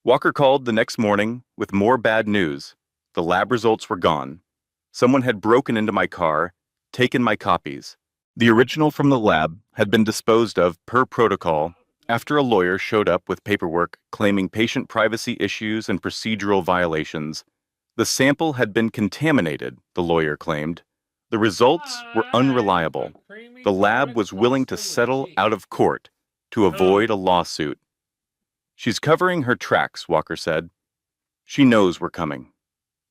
Walker called the next morning with more bad news. The lab results were gone. Someone had broken into my car, taken my copies. The original from the lab had been disposed of per protocol after a lawyer showed up with paperwork claiming patient privacy issues and procedural violations. The sample had been contaminated, the lawyer claimed. The results were unreliable. The lab was willing to settle out of court to avoid a lawsuit. She's covering her tracks, Walker said. She knows we're coming.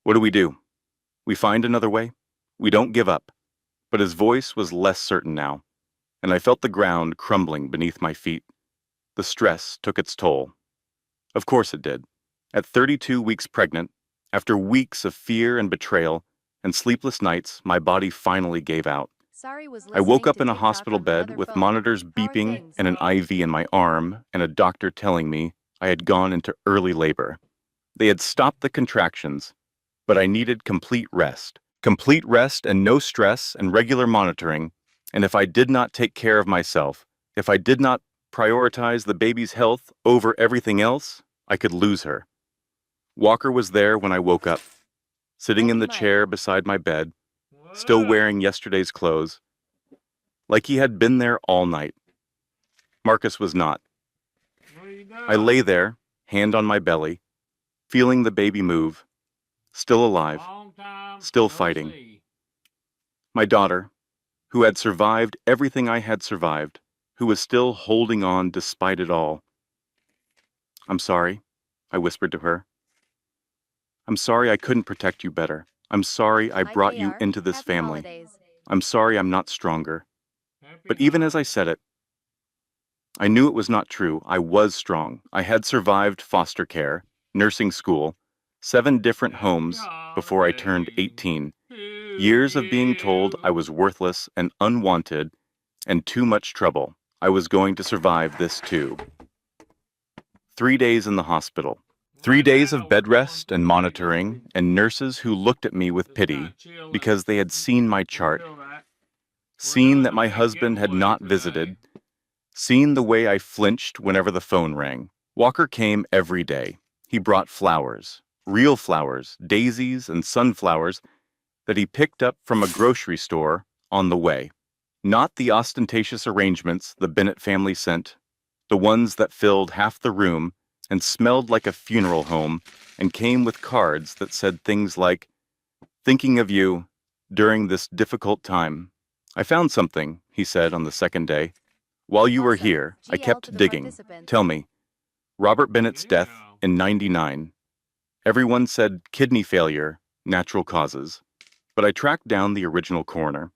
What do? We find another way? We don't give up. But his voice was less certain now, and I felt the ground crumbling beneath my feet. The stress took its toll. Of course it did. At 32 weeks pregnant, after weeks of fear and betrayal and sleepless nights, my body finally gave out. I woke up in a hospital bed with monitors beeping and an IV in my arm and a doctor telling me I had gone into early labor. They had stopped the contractions, but I needed complete rest. Complete rest and no stress and regular monitoring, and if I did not take care of myself, if I did not prioritize the baby's health over everything else, I could lose her. Walker was there when I woke up, sitting in the chair beside my bed, still wearing yesterday's clothes, like he had been there all night. Marcus was not. I lay there, hand on my belly, feeling the baby move, still alive, still fighting. My daughter, who had survived everything I had survived, who was still holding on despite it all. I'm sorry, I whispered to her. I'm sorry I couldn't protect you better. I'm sorry I brought you into this family. I'm sorry I'm not stronger. But even as I said it, I knew it was not true. I was strong. I had survived foster care, nursing school, 7 different homes before I turned 18. Years of being told I was worthless and unwanted and too much trouble. I was going to survive this too. 3 days in the hospital. 3 days of bed rest and monitoring and nurses who looked at me with pity because they had seen my chart, seen that my husband had not visited, seen the way I flinched whenever the phone rang. Walker came every day. He brought flowers, real flowers, daisies and sunflowers that he picked up from a grocery store on the way. Not the ostentatious arrangements the Bennett family sent, the ones that filled half the room and smelled like a funeral home and came with cards that said things like, "Thinking of you during this difficult time." I found something, he said on the second day. While you were here, I kept digging. Tell me, Robert Bennett's death in '99. Everyone said kidney failure, natural causes. But I tracked down the original coroner.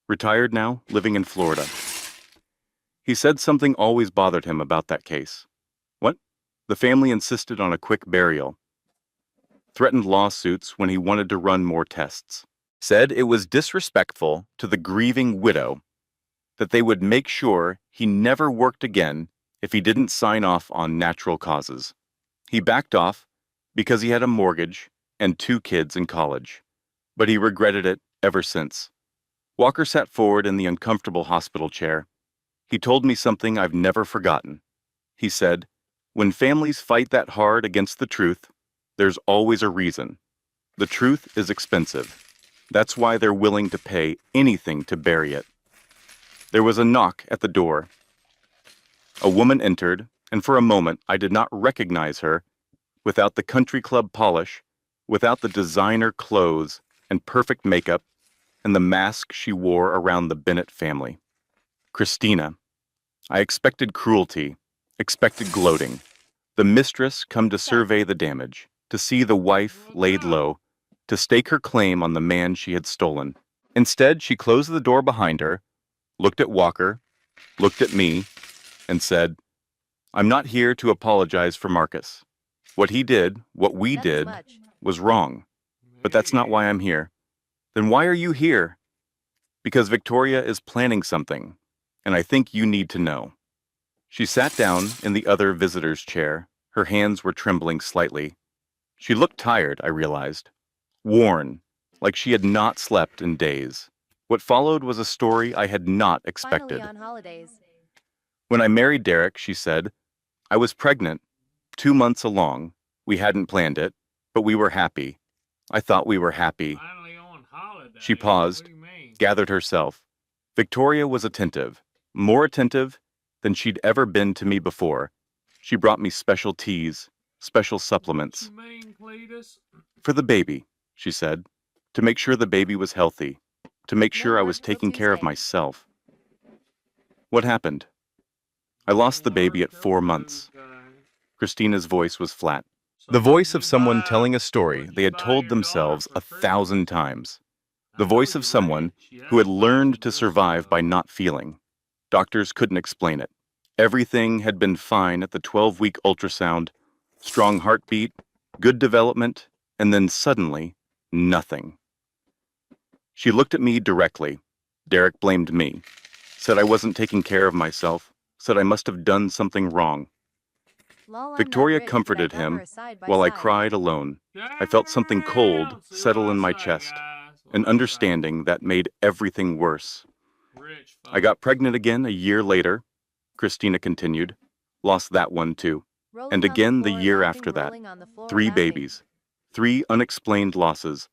Retired now, living in Florida. He said something always bothered him about that case. What? The family insisted on a quick burial. Threatened lawsuits when he wanted to run more tests. Said it was disrespectful to the grieving widow that they would make sure he never worked again if he didn't sign off on natural causes. He backed off because he had a mortgage and 2 kids in college, but he regretted it ever since. Walker sat forward in the uncomfortable hospital chair. He told me something I've never forgotten. He said, "When families fight that hard against the truth, there's always a reason. The truth is expensive. That's why they're willing to pay anything to bury it." There was a knock at the door. A woman entered, and for a moment I did not recognize her, without the country club polish, without the designer clothes and perfect makeup, and the mask she wore around the Bennett family. Christina. I expected cruelty, expected gloating. The mistress come to survey the damage, to see the wife laid low, to stake her claim on the man she had stolen. Instead, she closed the door behind her, looked at Walker, looked at me, and said, "I'm not here to apologize for Marcus. What he did, what we did, was wrong. But that's not why I'm here." "Then why are you here?" "Because Victoria is planning something, and I think you need to know." She sat down in the other visitor's chair. Her hands were trembling slightly. She looked tired, I realized. Worn, like she had not slept in days. What followed was a story I had not expected. Finally on holidays. When I married Derek, she said, I was pregnant, 2 months along. We hadn't planned it, but we were happy. I thought we were happy. Finally on holiday. She What paused, do you mean? gathered herself. Victoria was attentive, more attentive than she'd ever been to me before. She brought me special teas, special supplements. What you mean, Cletus? For the baby, she said, to make sure the baby was healthy, to make sure I was taking care of myself. What happened? I lost the baby at 4 months. Christina's voice was flat. The voice of someone telling a story they had told themselves 1,000 times. The voice of someone who had learned to survive by not feeling. Doctors couldn't explain it. Everything had been fine at the 12-week ultrasound, strong heartbeat, good development, and then suddenly, nothing. She looked at me directly. Derek blamed me, said I wasn't taking care of myself, said I must have done something wrong. Victoria comforted him while I cried alone. I felt something cold settle in my chest, an understanding that made everything worse. I got pregnant again a year later, Christina continued. Lost that one too. And again the year after that. 3 babies. 3 unexplained losses.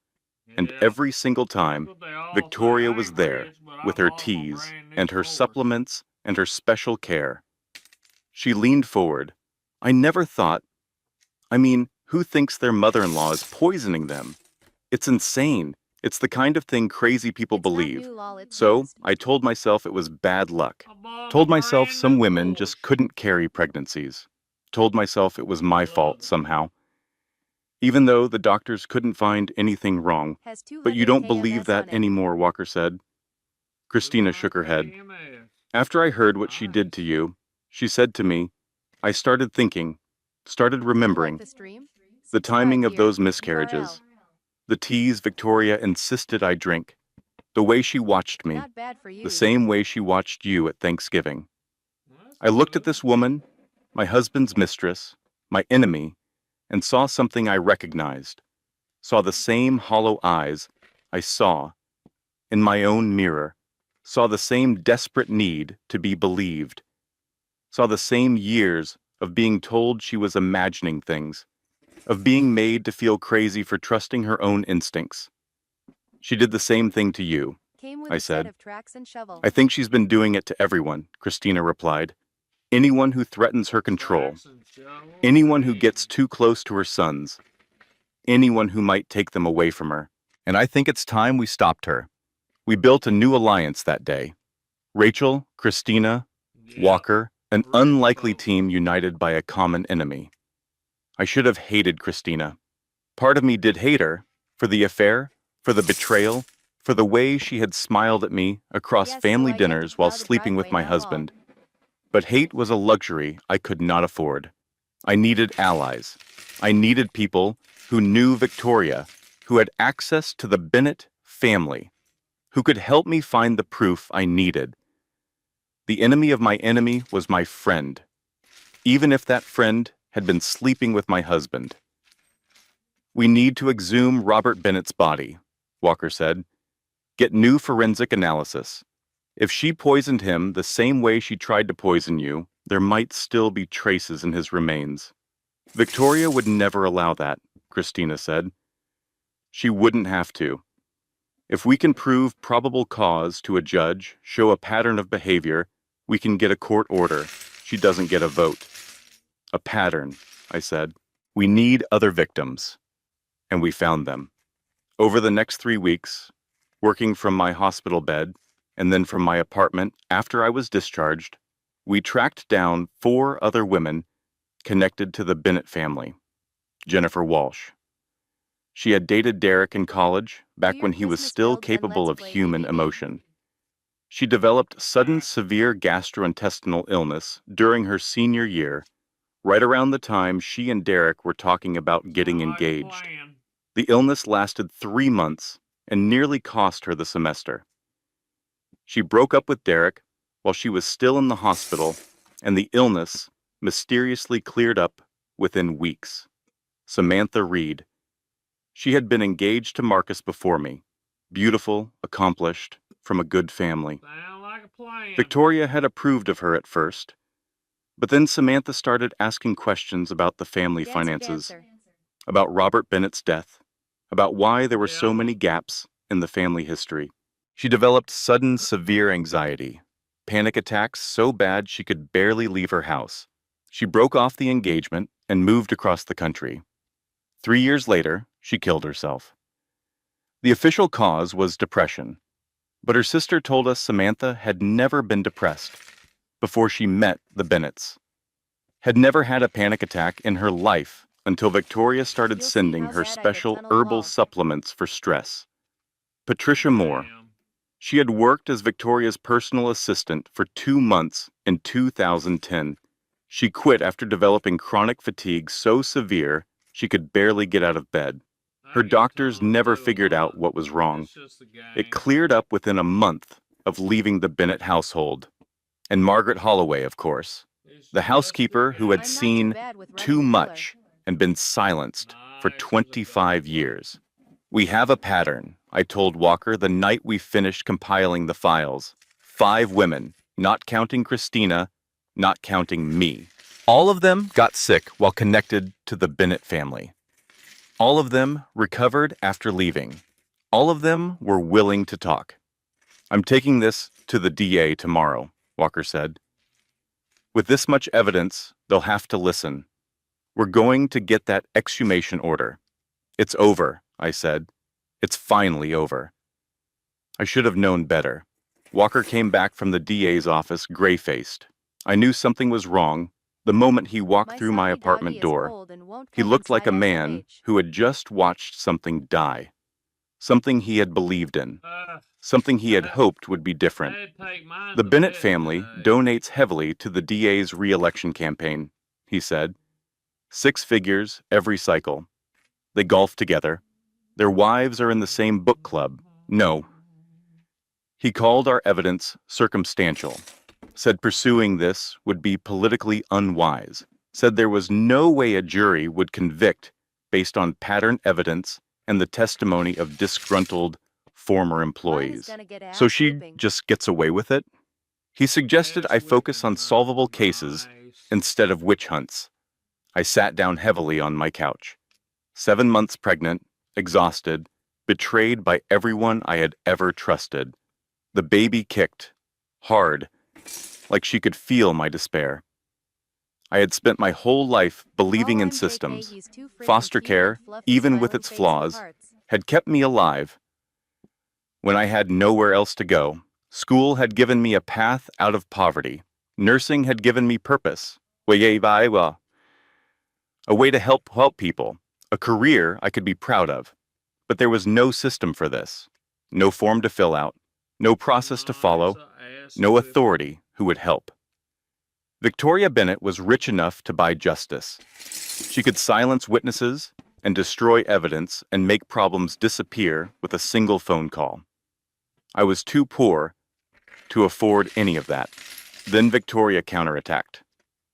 And every single time, Victoria was there with her teas and her supplements and her special care. She leaned forward. I never thought, who thinks their mother-in-law is poisoning them? It's insane. It's the kind of thing crazy people believe. So I told myself it was bad luck. Told myself some women just couldn't carry pregnancies. Told myself it was my fault somehow. Even though the doctors couldn't find anything wrong. But you don't believe that anymore, Walker said. Christina shook her head. After I heard what she did to you, she said to me, I started thinking, started remembering, the timing of those miscarriages, the teas Victoria insisted I drink, the way she watched me, the same way she watched you at Thanksgiving. I looked at this woman, my husband's mistress, my enemy, and saw something I recognized, saw the same hollow eyes I saw in my own mirror, saw the same desperate need to be believed, saw the same years of being told she was imagining things, of being made to feel crazy for trusting her own instincts. She did the same thing to you, I said. I think she's been doing it to everyone, Christina replied. Anyone who threatens her control, anyone who gets too close to her sons, anyone who might take them away from her. And I think it's time we stopped her. We built a new alliance that day. Rachel, Christina, Walker, an unlikely team united by a common enemy. I should have hated Christina. Part of me did hate her, for the affair, for the betrayal, for the way she had smiled at me across family dinners while sleeping with my husband. But hate was a luxury I could not afford. I needed allies. I needed people who knew Victoria, who had access to the Bennett family, who could help me find the proof I needed. The enemy of my enemy was my friend, even if that friend had been sleeping with my husband. We need to exhume Robert Bennett's body, Walker said. Get new forensic analysis. If she poisoned him the same way she tried to poison you, there might still be traces in his remains. Victoria would never allow that, Christina said. She wouldn't have to. If we can prove probable cause to a judge, show a pattern of behavior, we can get a court order. She doesn't get a vote. A pattern, I said. We need other victims. And we found them. Over the next 3 weeks, working from my hospital bed, and then from my apartment after I was discharged, we tracked down 4 other women connected to the Bennett family. Jennifer Walsh. She had dated Derek in college, back when he was still capable of human emotion. She developed sudden severe gastrointestinal illness during her senior year, right around the time she and Derek were talking about getting engaged. The illness lasted 3 months and nearly cost her the semester. She broke up with Derek while she was still in the hospital, and the illness mysteriously cleared up within weeks. Samantha Reed. She had been engaged to Marcus before me. Beautiful, accomplished, from a good family. Sound like a plan. Victoria had approved of her at first. But then Samantha started asking questions about the family finances, about Robert Bennett's death, about why there were so many gaps in the family history. She developed sudden severe anxiety, panic attacks so bad she could barely leave her house. She broke off the engagement and moved across the country. 3 years later, she killed herself. The official cause was depression, but her sister told us Samantha had never been depressed before she met the Bennetts, had never had a panic attack in her life until Victoria started sending her special herbal supplements for stress. Patricia Moore. Damn. She had worked as Victoria's personal assistant for 2 months in 2010. She quit after developing chronic fatigue so severe she could barely get out of bed. I Her get doctors told never to do a figured out lot. what was wrong. It's just a game. It cleared up within a month of leaving the Bennett household. And Margaret Holloway, of course, It's the just housekeeper a who had game. seen too much and been silenced for Nice. 25 years. We have a pattern, I told Walker the night we finished compiling the files. 5 women, not counting Christina, not counting me. All of them got sick while connected to the Bennett family. All of them recovered after leaving. All of them were willing to talk. I'm taking this to the DA tomorrow, Walker said. With this much evidence, they'll have to listen. We're going to get that exhumation order. It's over, I said. It's finally over. I should have known better. Walker came back from the DA's office gray-faced. I knew something was wrong the moment he walked through my apartment door. He looked like a man who had just watched something die. Something he had believed in. Something he had hoped would be different. I'd take mine The to Bennett bed family today. donates heavily to the DA's re-election campaign, he said. 6 figures every cycle. They golf together. Their wives are in the same book club. No. He called our evidence circumstantial, said pursuing this would be politically unwise, said there was no way a jury would convict based on pattern evidence and the testimony of disgruntled former employees. So she just gets away with it? He suggested I focus on solvable cases instead of witch hunts. I sat down heavily on my couch. 7 months pregnant, exhausted, betrayed by everyone I had ever trusted. The baby kicked, hard, like she could feel my despair. I had spent my whole life believing in systems. Foster care, even with its flaws, had kept me alive. When I had nowhere else to go, school had given me a path out of poverty. Nursing had given me purpose. A way to help people, a career I could be proud of. But there was no system for this. No form to fill out, no process to follow, no authority who would help. Victoria Bennett was rich enough to buy justice. She could silence witnesses and destroy evidence and make problems disappear with a single phone call. I was too poor to afford any of that. Then Victoria counterattacked.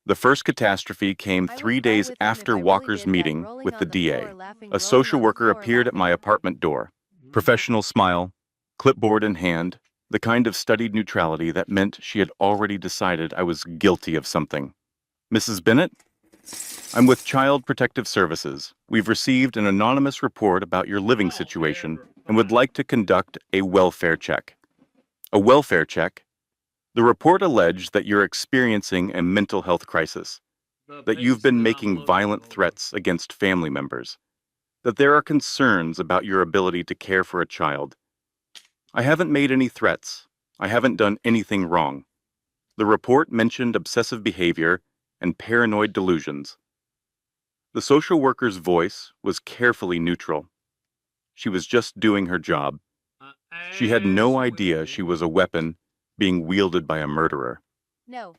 The first catastrophe came 3 days after Walker's meeting with the DA. A social worker appeared at my apartment door. Professional smile, clipboard in hand, the kind of studied neutrality that meant she had already decided I was guilty of something. Mrs. Bennett? I'm with Child Protective Services. We've received an anonymous report about your living situation and would like to conduct a welfare check. A welfare check? The report alleged that you're experiencing a mental health crisis, that you've been making violent threats against family members, that there are concerns about your ability to care for a child. I haven't made any threats. I haven't done anything wrong. The report mentioned obsessive behavior and paranoid delusions. The social worker's voice was carefully neutral. She was just doing her job. She had no idea she was a weapon being wielded by a murderer.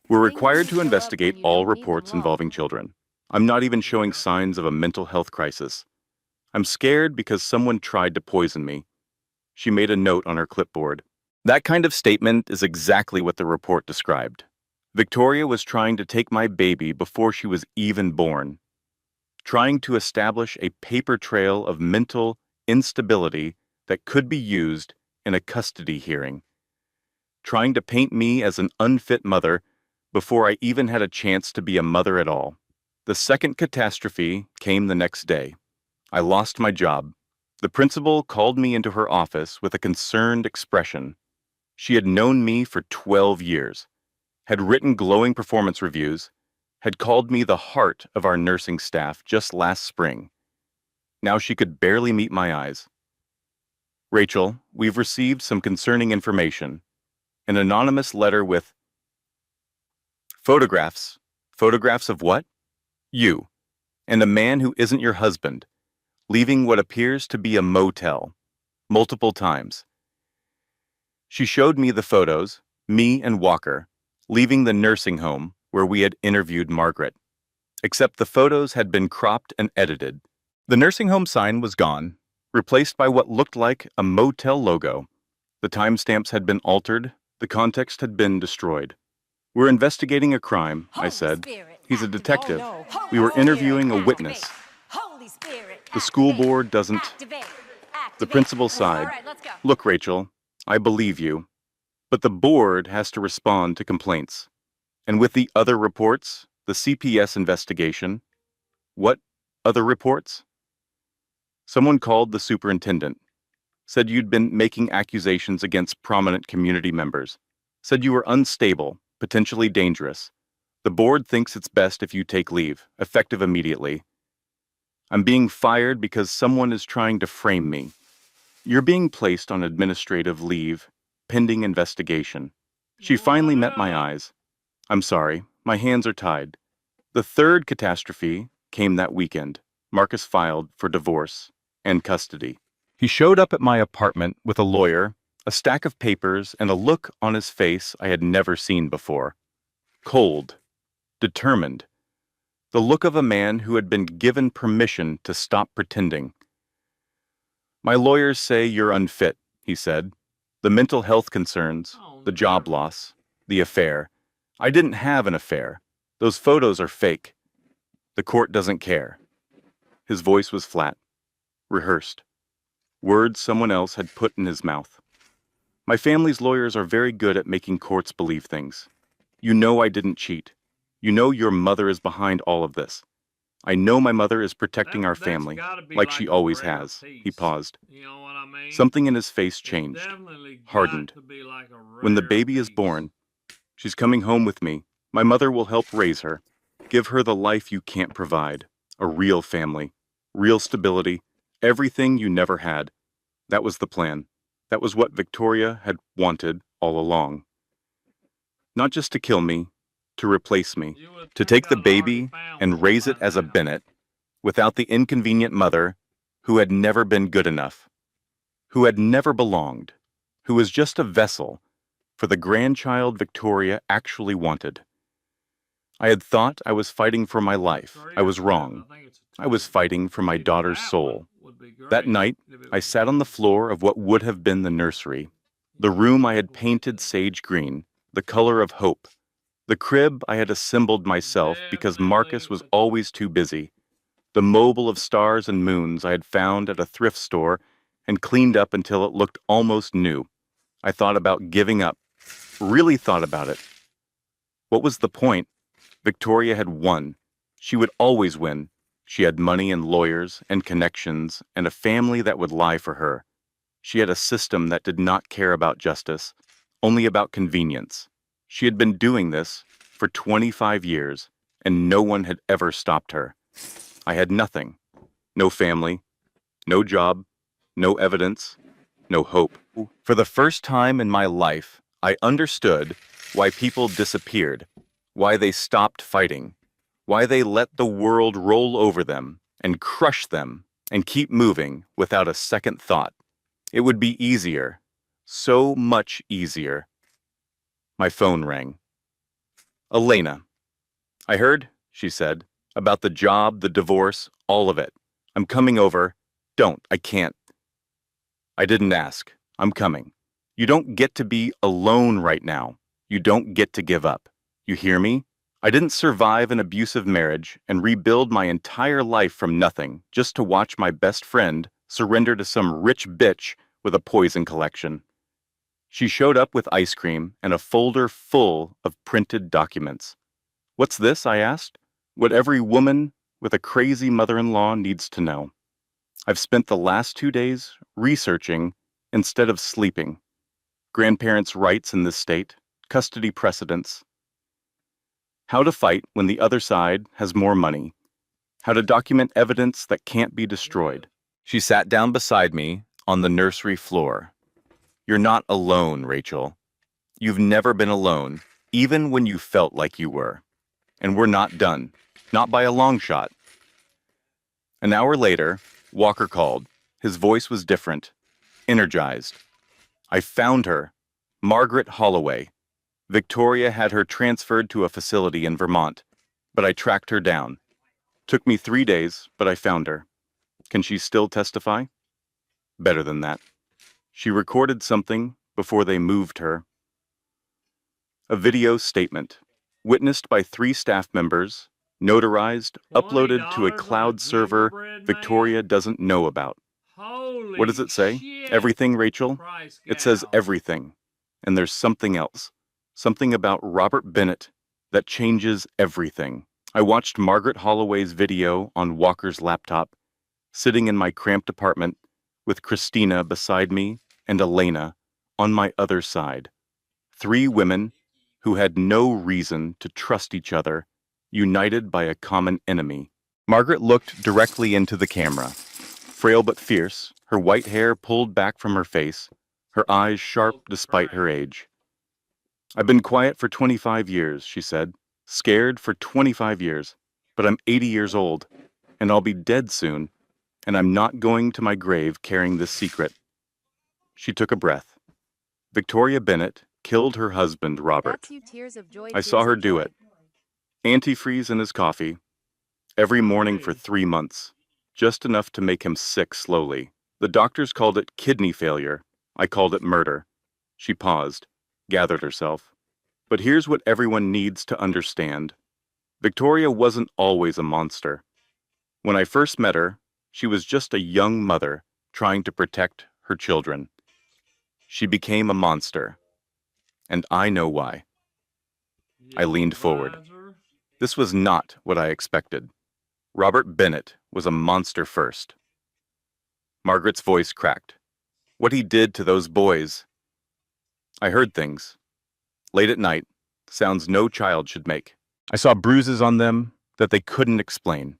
We're required to investigate all reports involving children. I'm not even showing signs of a mental health crisis. I'm scared because someone tried to poison me. She made a note on her clipboard. That kind of statement is exactly what the report described. Victoria was trying to take my baby before she was even born, trying to establish a paper trail of mental instability that could be used in a custody hearing, trying to paint me as an unfit mother before I even had a chance to be a mother at all. The second catastrophe came the next day. I lost my job. The principal called me into her office with a concerned expression. She had known me for 12 years, had written glowing performance reviews, had called me the heart of our nursing staff just last spring. Now she could barely meet my eyes. Rachel, we've received some concerning information. An anonymous letter with photographs. Photographs of what? You. And a man who isn't your husband, leaving what appears to be a motel, multiple times. She showed me the photos, me and Walker, leaving the nursing home where we had interviewed Margaret. Except the photos had been cropped and edited. The nursing home sign was gone, replaced by what looked like a motel logo. The timestamps had been altered, the context had been destroyed. We're investigating a crime, I said. He's a detective. We were interviewing a witness. The school board doesn't. The principal sighed. Look, Rachel, I believe you. But the board has to respond to complaints. And with the other reports, the CPS investigation. What other reports? Someone called the superintendent. Said you'd been making accusations against prominent community members. Said you were unstable, potentially dangerous. The board thinks it's best if you take leave, effective immediately. I'm being fired because someone is trying to frame me. You're being placed on administrative leave, pending investigation. She finally met my eyes. I'm sorry, my hands are tied. The third catastrophe came that weekend. Marcus filed for divorce and custody. He showed up at my apartment with a lawyer, a stack of papers, and a look on his face I had never seen before. Cold, determined. The look of a man who had been given permission to stop pretending. My lawyers say you're unfit, he said. The mental health concerns, the job loss, the affair. I didn't have an affair. Those photos are fake. The court doesn't care. His voice was flat, rehearsed. Words someone else had put in his mouth. My family's lawyers are very good at making courts believe things. You know I didn't cheat. You know your mother is behind all of this. I know my mother is protecting our family, like she always has. He paused. You know what I mean? Something in his face changed, hardened. When the baby is born, she's coming home with me. My mother will help raise her. Give her the life you can't provide. A real family. Real stability. Everything you never had. That was the plan. That was what Victoria had wanted all along. Not just to kill me, to replace me. To take the baby and raise it as a Bennett, without the inconvenient mother who had never been good enough, who had never belonged, who was just a vessel for the grandchild Victoria actually wanted. I had thought I was fighting for my life. I was wrong. I was fighting for my daughter's soul. That night, I sat on the floor of what would have been the nursery, the room I had painted sage green, the color of hope, the crib I had assembled myself because Marcus was always too busy, the mobile of stars and moons I had found at a thrift store and cleaned up until it looked almost new. I thought about giving up, really thought about it. What was the point? Victoria had won. She would always win. She had money and lawyers and connections and a family that would lie for her. She had a system that did not care about justice, only about convenience. She had been doing this for 25 years, and no one had ever stopped her. I had nothing. No family, no job, no evidence, no hope. For the first time in my life, I understood why people disappeared, why they stopped fighting, why they let the world roll over them and crush them and keep moving without a second thought. It would be easier, so much easier. My phone rang. Elena. I heard, she said, about the job, the divorce, all of it. I'm coming over. Don't, I can't. I didn't ask. I'm coming. You don't get to be alone right now. You don't get to give up. You hear me? I didn't survive an abusive marriage and rebuild my entire life from nothing just to watch my best friend surrender to some rich bitch with a poison collection. She showed up with ice cream and a folder full of printed documents. "What's this?" I asked. "What every woman with a crazy mother-in-law needs to know. I've spent the last 2 days researching instead of sleeping. Grandparents' rights in this state, custody precedents, how to fight when the other side has more money, how to document evidence that can't be destroyed." She sat down beside me on the nursery floor. "You're not alone, Rachel. You've never been alone, even when you felt like you were. And we're not done. Not by a long shot." An hour later, Walker called. His voice was different, energized. "I found her. Margaret Holloway. Victoria had her transferred to a facility in Vermont, but I tracked her down. Took me 3 days, but I found her. Can she still testify? Better than that. She recorded something before they moved her. A video statement, witnessed by 3 staff members, notarized, uploaded to a $20 cloud on server gingerbread Victoria man? doesn't know about." Holy What does it say? shit. Everything, Rachel? Price It says gouged. everything. And there's something else. Something about Robert Bennett that changes everything. I watched Margaret Holloway's video on Walker's laptop, sitting in my cramped apartment with Christina beside me and Elena on my other side. 3 women who had no reason to trust each other, united by a common enemy. Margaret looked directly into the camera. Frail but fierce, her white hair pulled back from her face, her eyes sharp despite her age. "I've been quiet for 25 years, she said. Scared for 25 years. But I'm 80 years old, and I'll be dead soon, and I'm not going to my grave carrying this secret." She took a breath. Victoria Bennett killed her husband, Robert. That's you, tears of joy. I saw her do it. Antifreeze in his coffee, every morning for 3 months, just enough to make him sick slowly. The doctors called it kidney failure. I called it murder. She paused, gathered herself. But here's what everyone needs to understand. Victoria wasn't always a monster. When I first met her, she was just a young mother trying to protect her children. She became a monster. And I know why. I leaned forward. This was not what I expected. Robert Bennett was a monster first. Margaret's voice cracked. What he did to those boys. I heard things. Late at night, sounds no child should make. I saw bruises on them that they couldn't explain.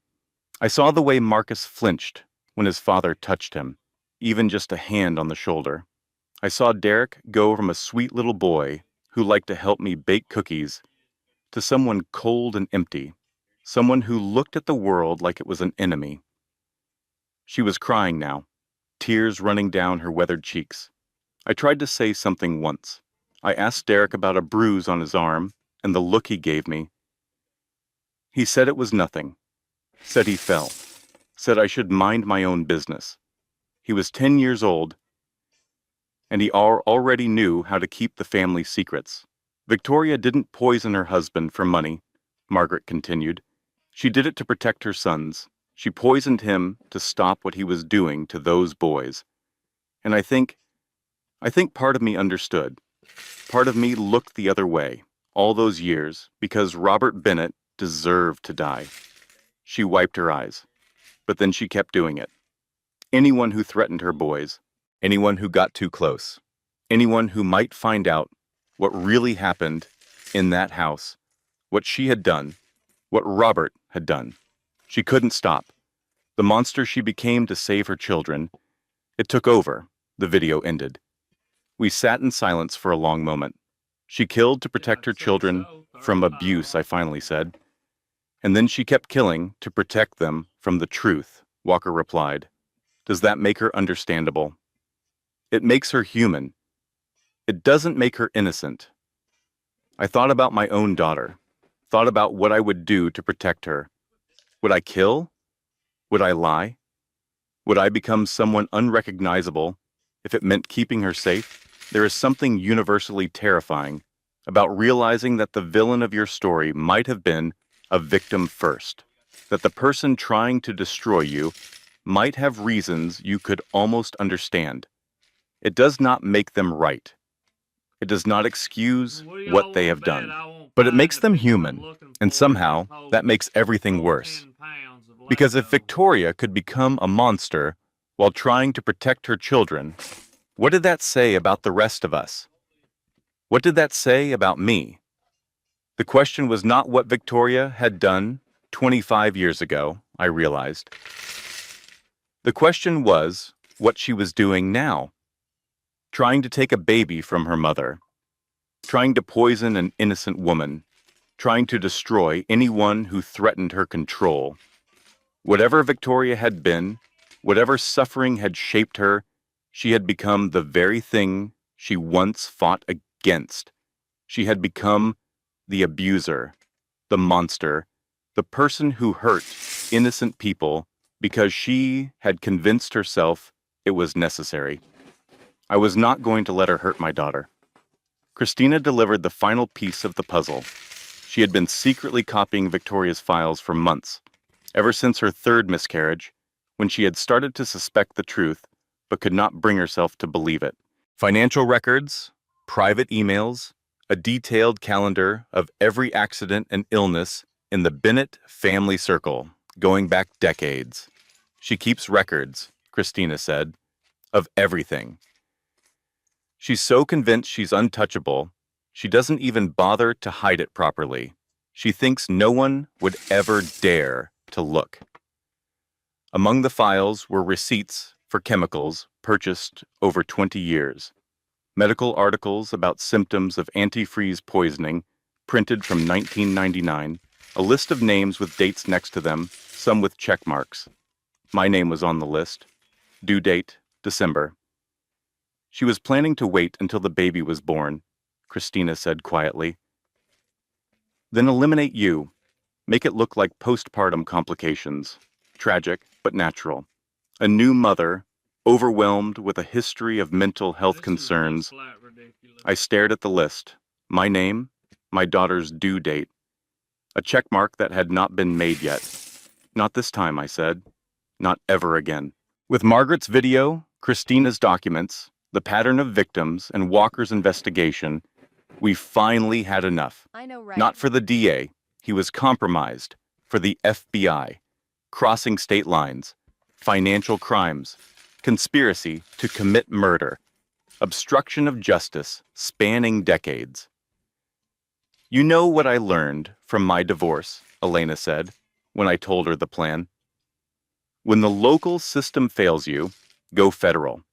I saw the way Marcus flinched when his father touched him, even just a hand on the shoulder. I saw Derek go from a sweet little boy who liked to help me bake cookies to someone cold and empty, someone who looked at the world like it was an enemy. She was crying now, tears running down her weathered cheeks. I tried to say something once. I asked Derek about a bruise on his arm and the look he gave me. He said it was nothing, said he fell, said I should mind my own business. He was 10 years old, and he already knew how to keep the family secrets. Victoria didn't poison her husband for money, Margaret continued. She did it to protect her sons. She poisoned him to stop what he was doing to those boys. And I think part of me understood. Part of me looked the other way all those years because Robert Bennett deserved to die. She wiped her eyes, but then she kept doing it. Anyone who threatened her boys, anyone who got too close, anyone who might find out what really happened in that house, what she had done, what Robert had done. She couldn't stop. The monster she became to save her children. It took over. The video ended. We sat in silence for a long moment. She killed to protect her children from abuse, I finally said. And then she kept killing to protect them from the truth, Walker replied. Does that make her understandable? It makes her human. It doesn't make her innocent. I thought about my own daughter, thought about what I would do to protect her. Would I kill? Would I lie? Would I become someone unrecognizable if it meant keeping her safe? There is something universally terrifying about realizing that the villain of your story might have been a victim first, that the person trying to destroy you might have reasons you could almost understand. It does not make them right. It does not excuse What do y'all what they wanna have bet done, I won't but it find makes the them people I'm human, looking and for somehow and hold that makes everything worse. 10 pounds of Because if leftovers? Victoria could become a monster while trying to protect her children, what did that say about the rest of us? What did that say about me? The question was not what Victoria had done 25 years ago, I realized. The question was what she was doing now, trying to take a baby from her mother, trying to poison an innocent woman, trying to destroy anyone who threatened her control. Whatever Victoria had been, whatever suffering had shaped her, she had become the very thing she once fought against. She had become the abuser, the monster, the person who hurt innocent people because she had convinced herself it was necessary. I was not going to let her hurt my daughter. Christina delivered the final piece of the puzzle. She had been secretly copying Victoria's files for months, ever since her third miscarriage, when she had started to suspect the truth, but could not bring herself to believe it. Financial records, private emails, a detailed calendar of every accident and illness in the Bennett family circle, going back decades. She keeps records, Christina said, of everything. She's so convinced she's untouchable, she doesn't even bother to hide it properly. She thinks no one would ever dare to look. Among the files were receipts for chemicals purchased over 20 years, medical articles about symptoms of antifreeze poisoning printed from 1999, a list of names with dates next to them, some with check marks. My name was on the list. Due date, December. She was planning to wait until the baby was born, Christina said quietly. Then eliminate you. Make it look like postpartum complications. Tragic, but natural. A new mother, overwhelmed with a history of mental health This is concerns. just flat ridiculous. I stared at the list. My name, my daughter's due date. A check mark that had not been made yet. Not this time, I said. Not ever again. With Margaret's video, Christina's documents, the pattern of victims, and Walker's investigation, we finally had enough. I know, right? Not for the DA. He was compromised. For the FBI. Crossing state lines. Financial crimes. Conspiracy to commit murder. Obstruction of justice spanning decades. You know what I learned from my divorce, Elena said, when I told her the plan. When the local system fails you, go federal.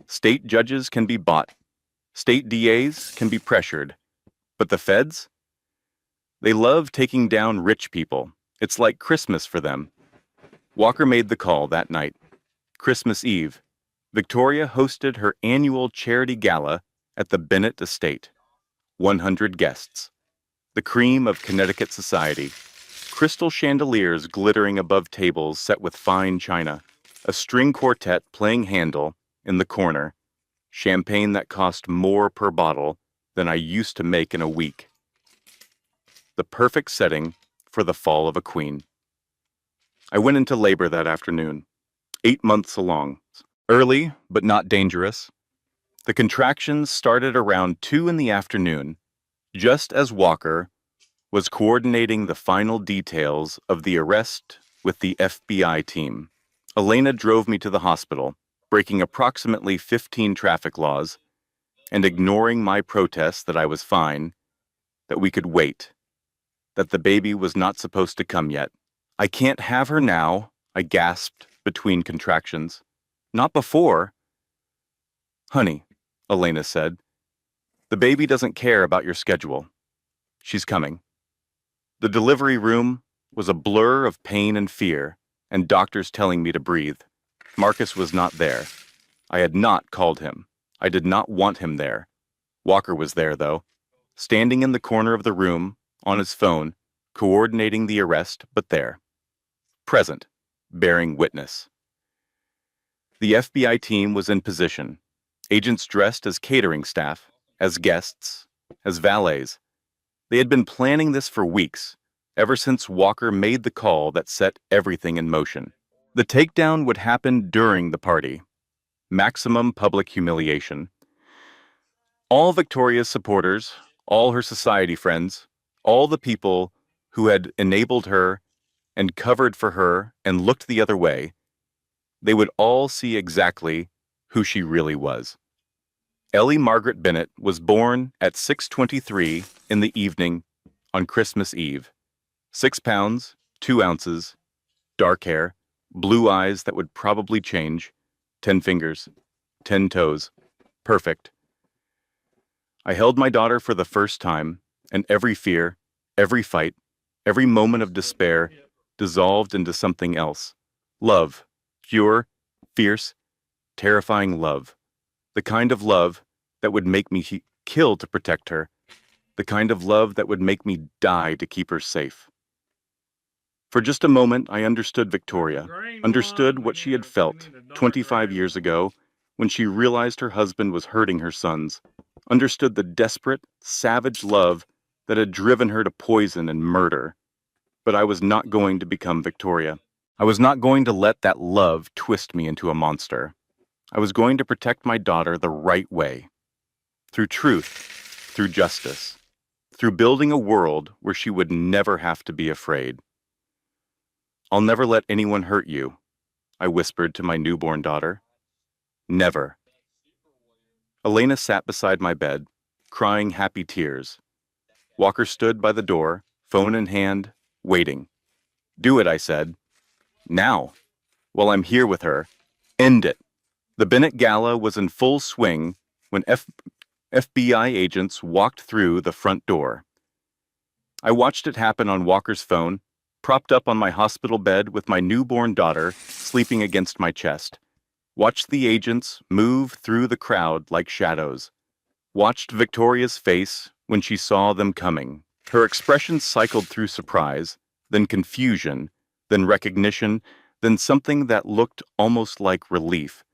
State judges can be bought. State DAs can be pressured. But the feds? They love taking down rich people. It's like Christmas for them. Walker made the call that night. Christmas Eve. Victoria hosted her annual charity gala at the Bennett estate. 100 guests. The cream of Connecticut society. Crystal chandeliers glittering above tables set with fine china. A string quartet playing Handel in the corner. Champagne that cost more per bottle than I used to make in a week. The perfect setting for the fall of a queen. I went into labor that afternoon, 8 months along. Early, but not dangerous. The contractions started around 2 in the afternoon, just as Walker was coordinating the final details of the arrest with the FBI team. Elena drove me to the hospital, breaking approximately 15 traffic laws, and ignoring my protests that I was fine, that we could wait, that the baby was not supposed to come yet. I can't have her now, I gasped between contractions. Not before. Honey, Elena said, the baby doesn't care about your schedule. She's coming. The delivery room was a blur of pain and fear, and doctors telling me to breathe. Marcus was not there. I had not called him. I did not want him there. Walker was there, though, standing in the corner of the room, on his phone, coordinating the arrest, but there. Present, bearing witness. The FBI team was in position. Agents dressed as catering staff, as guests, as valets. They had been planning this for weeks, ever since Walker made the call that set everything in motion. The takedown would happen during the party. Maximum public humiliation. All Victoria's supporters, all her society friends, all the people who had enabled her and covered for her and looked the other way, they would all see exactly who she really was. Ellie Margaret Bennett was born at 6:23 in the evening on Christmas Eve. 6 pounds, 2 ounces, dark hair, blue eyes that would probably change, 10 fingers, 10 toes. Perfect. I held my daughter for the first time, and every fear, every fight, every moment of despair dissolved into something else. Love. Pure, fierce, terrifying love. The kind of love that would make me kill to protect her. The kind of love that would make me die to keep her safe. For just a moment, I understood Victoria, understood what she had felt 25 years ago when she realized her husband was hurting her sons, understood the desperate, savage love that had driven her to poison and murder. But I was not going to become Victoria. I was not going to let that love twist me into a monster. I was going to protect my daughter the right way, through truth, through justice, through building a world where she would never have to be afraid. I'll never let anyone hurt you, I whispered to my newborn daughter. Never. Elena sat beside my bed, crying happy tears. Walker stood by the door, phone in hand, waiting. Do it, I said. Now. While I'm here with her. End it. The Bennett Gala was in full swing when FBI agents walked through the front door. I watched it happen on Walker's phone, propped up on my hospital bed with my newborn daughter sleeping against my chest. Watched the agents move through the crowd like shadows. Watched Victoria's face when she saw them coming. Her expression cycled through surprise, then confusion, then recognition, then something that looked almost like relief,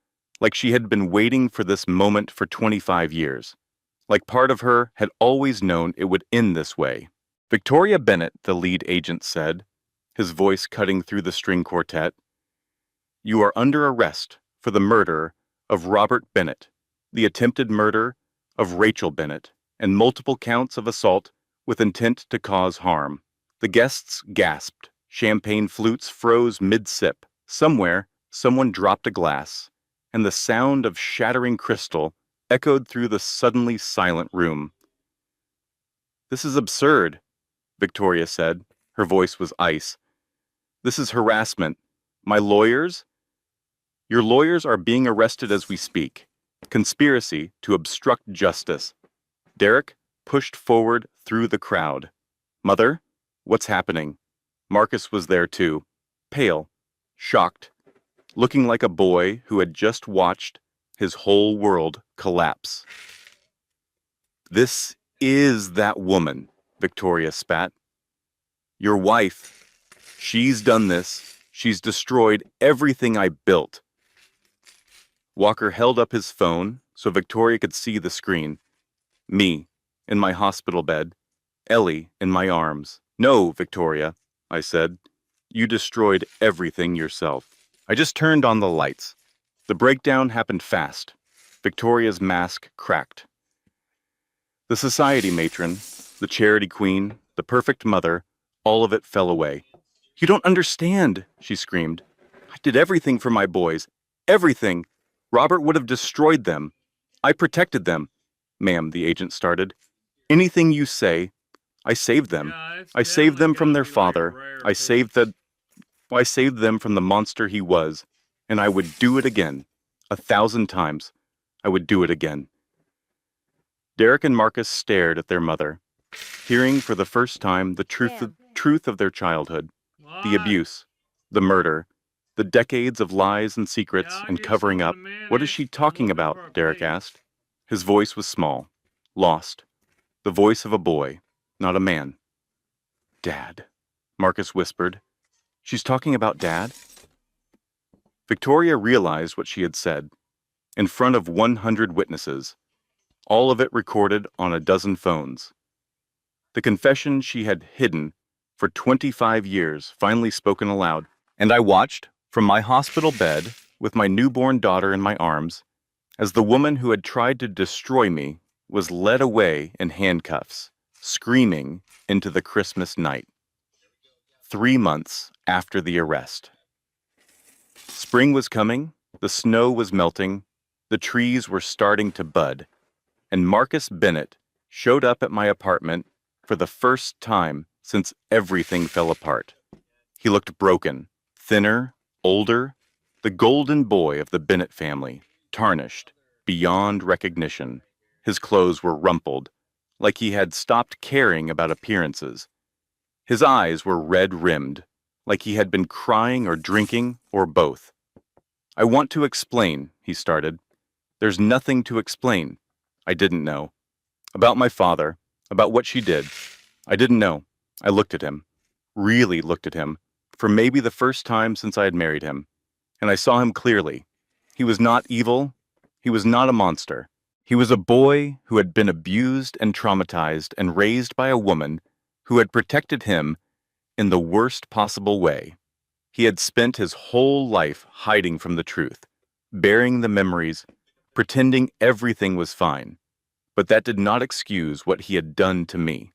like she had been waiting for this moment for 25 years, like part of her had always known it would end this way. Victoria Bennett, the lead agent said, his voice cutting through the string quartet, you are under arrest for the murder of Robert Bennett, the attempted murder of Rachel Bennett, and multiple counts of assault with intent to cause harm. The guests gasped. Champagne flutes froze mid-sip. Somewhere, someone dropped a glass, and the sound of shattering crystal echoed through the suddenly silent room. This is absurd, Victoria said. Her voice was ice. This is harassment. My lawyers? Your lawyers are being arrested as we speak. Conspiracy to obstruct justice. Derek pushed forward through the crowd. Mother, what's happening? Marcus was there too, pale, shocked, looking like a boy who had just watched his whole world collapse. This is that woman, Victoria spat. Your wife. She's done this. She's destroyed everything I built. Walker held up his phone so Victoria could see the screen. Me, in my hospital bed. Ellie, in my arms. No, Victoria, I said. You destroyed everything yourself. I just turned on the lights. The breakdown happened fast. Victoria's mask cracked. The society matron, the charity queen, the perfect mother, all of it fell away. You don't understand, she screamed. I did everything for my boys. Everything. Robert would have destroyed them. I protected them. Ma'am, the agent started. Anything you say, I saved them. Yeah, it's I saved them definitely from their gotta be father. like rare I saved them from the monster he was. And I would do it again. 1,000 times. I would do it again. Derek and Marcus stared at their mother, hearing for the first time the truth of their childhood. The What? abuse, the murder, the decades of lies and secrets Yeah, I and get covering some up. of the mayonnaise. What is she I'm talking looking about? for a Derek plate. asked. His voice was small, lost. The voice of a boy, not a man. Dad, Marcus whispered. She's talking about Dad? Victoria realized what she had said, in front of 100 witnesses, all of it recorded on a dozen phones. The confession she had hidden for 25 years finally spoken aloud, and I watched, from my hospital bed, with my newborn daughter in my arms, as the woman who had tried to destroy me was led away in handcuffs, screaming into the Christmas night. 3 months after the arrest. Spring was coming, the snow was melting, the trees were starting to bud, and Marcus Bennett showed up at my apartment for the first time since everything fell apart. He looked broken, thinner, older, the golden boy of the Bennett family, tarnished, beyond recognition. His clothes were rumpled, like he had stopped caring about appearances. His eyes were red-rimmed, like he had been crying or drinking, or both. "I want to explain," he started. "There's nothing to explain. I didn't know. About my father, about what she did. I didn't know." I looked at him, really looked at him, for maybe the first time since I had married him, and I saw him clearly. He was not evil. He was not a monster. He was a boy who had been abused and traumatized and raised by a woman who had protected him in the worst possible way. He had spent his whole life hiding from the truth, burying the memories, pretending everything was fine. But that did not excuse what he had done to me.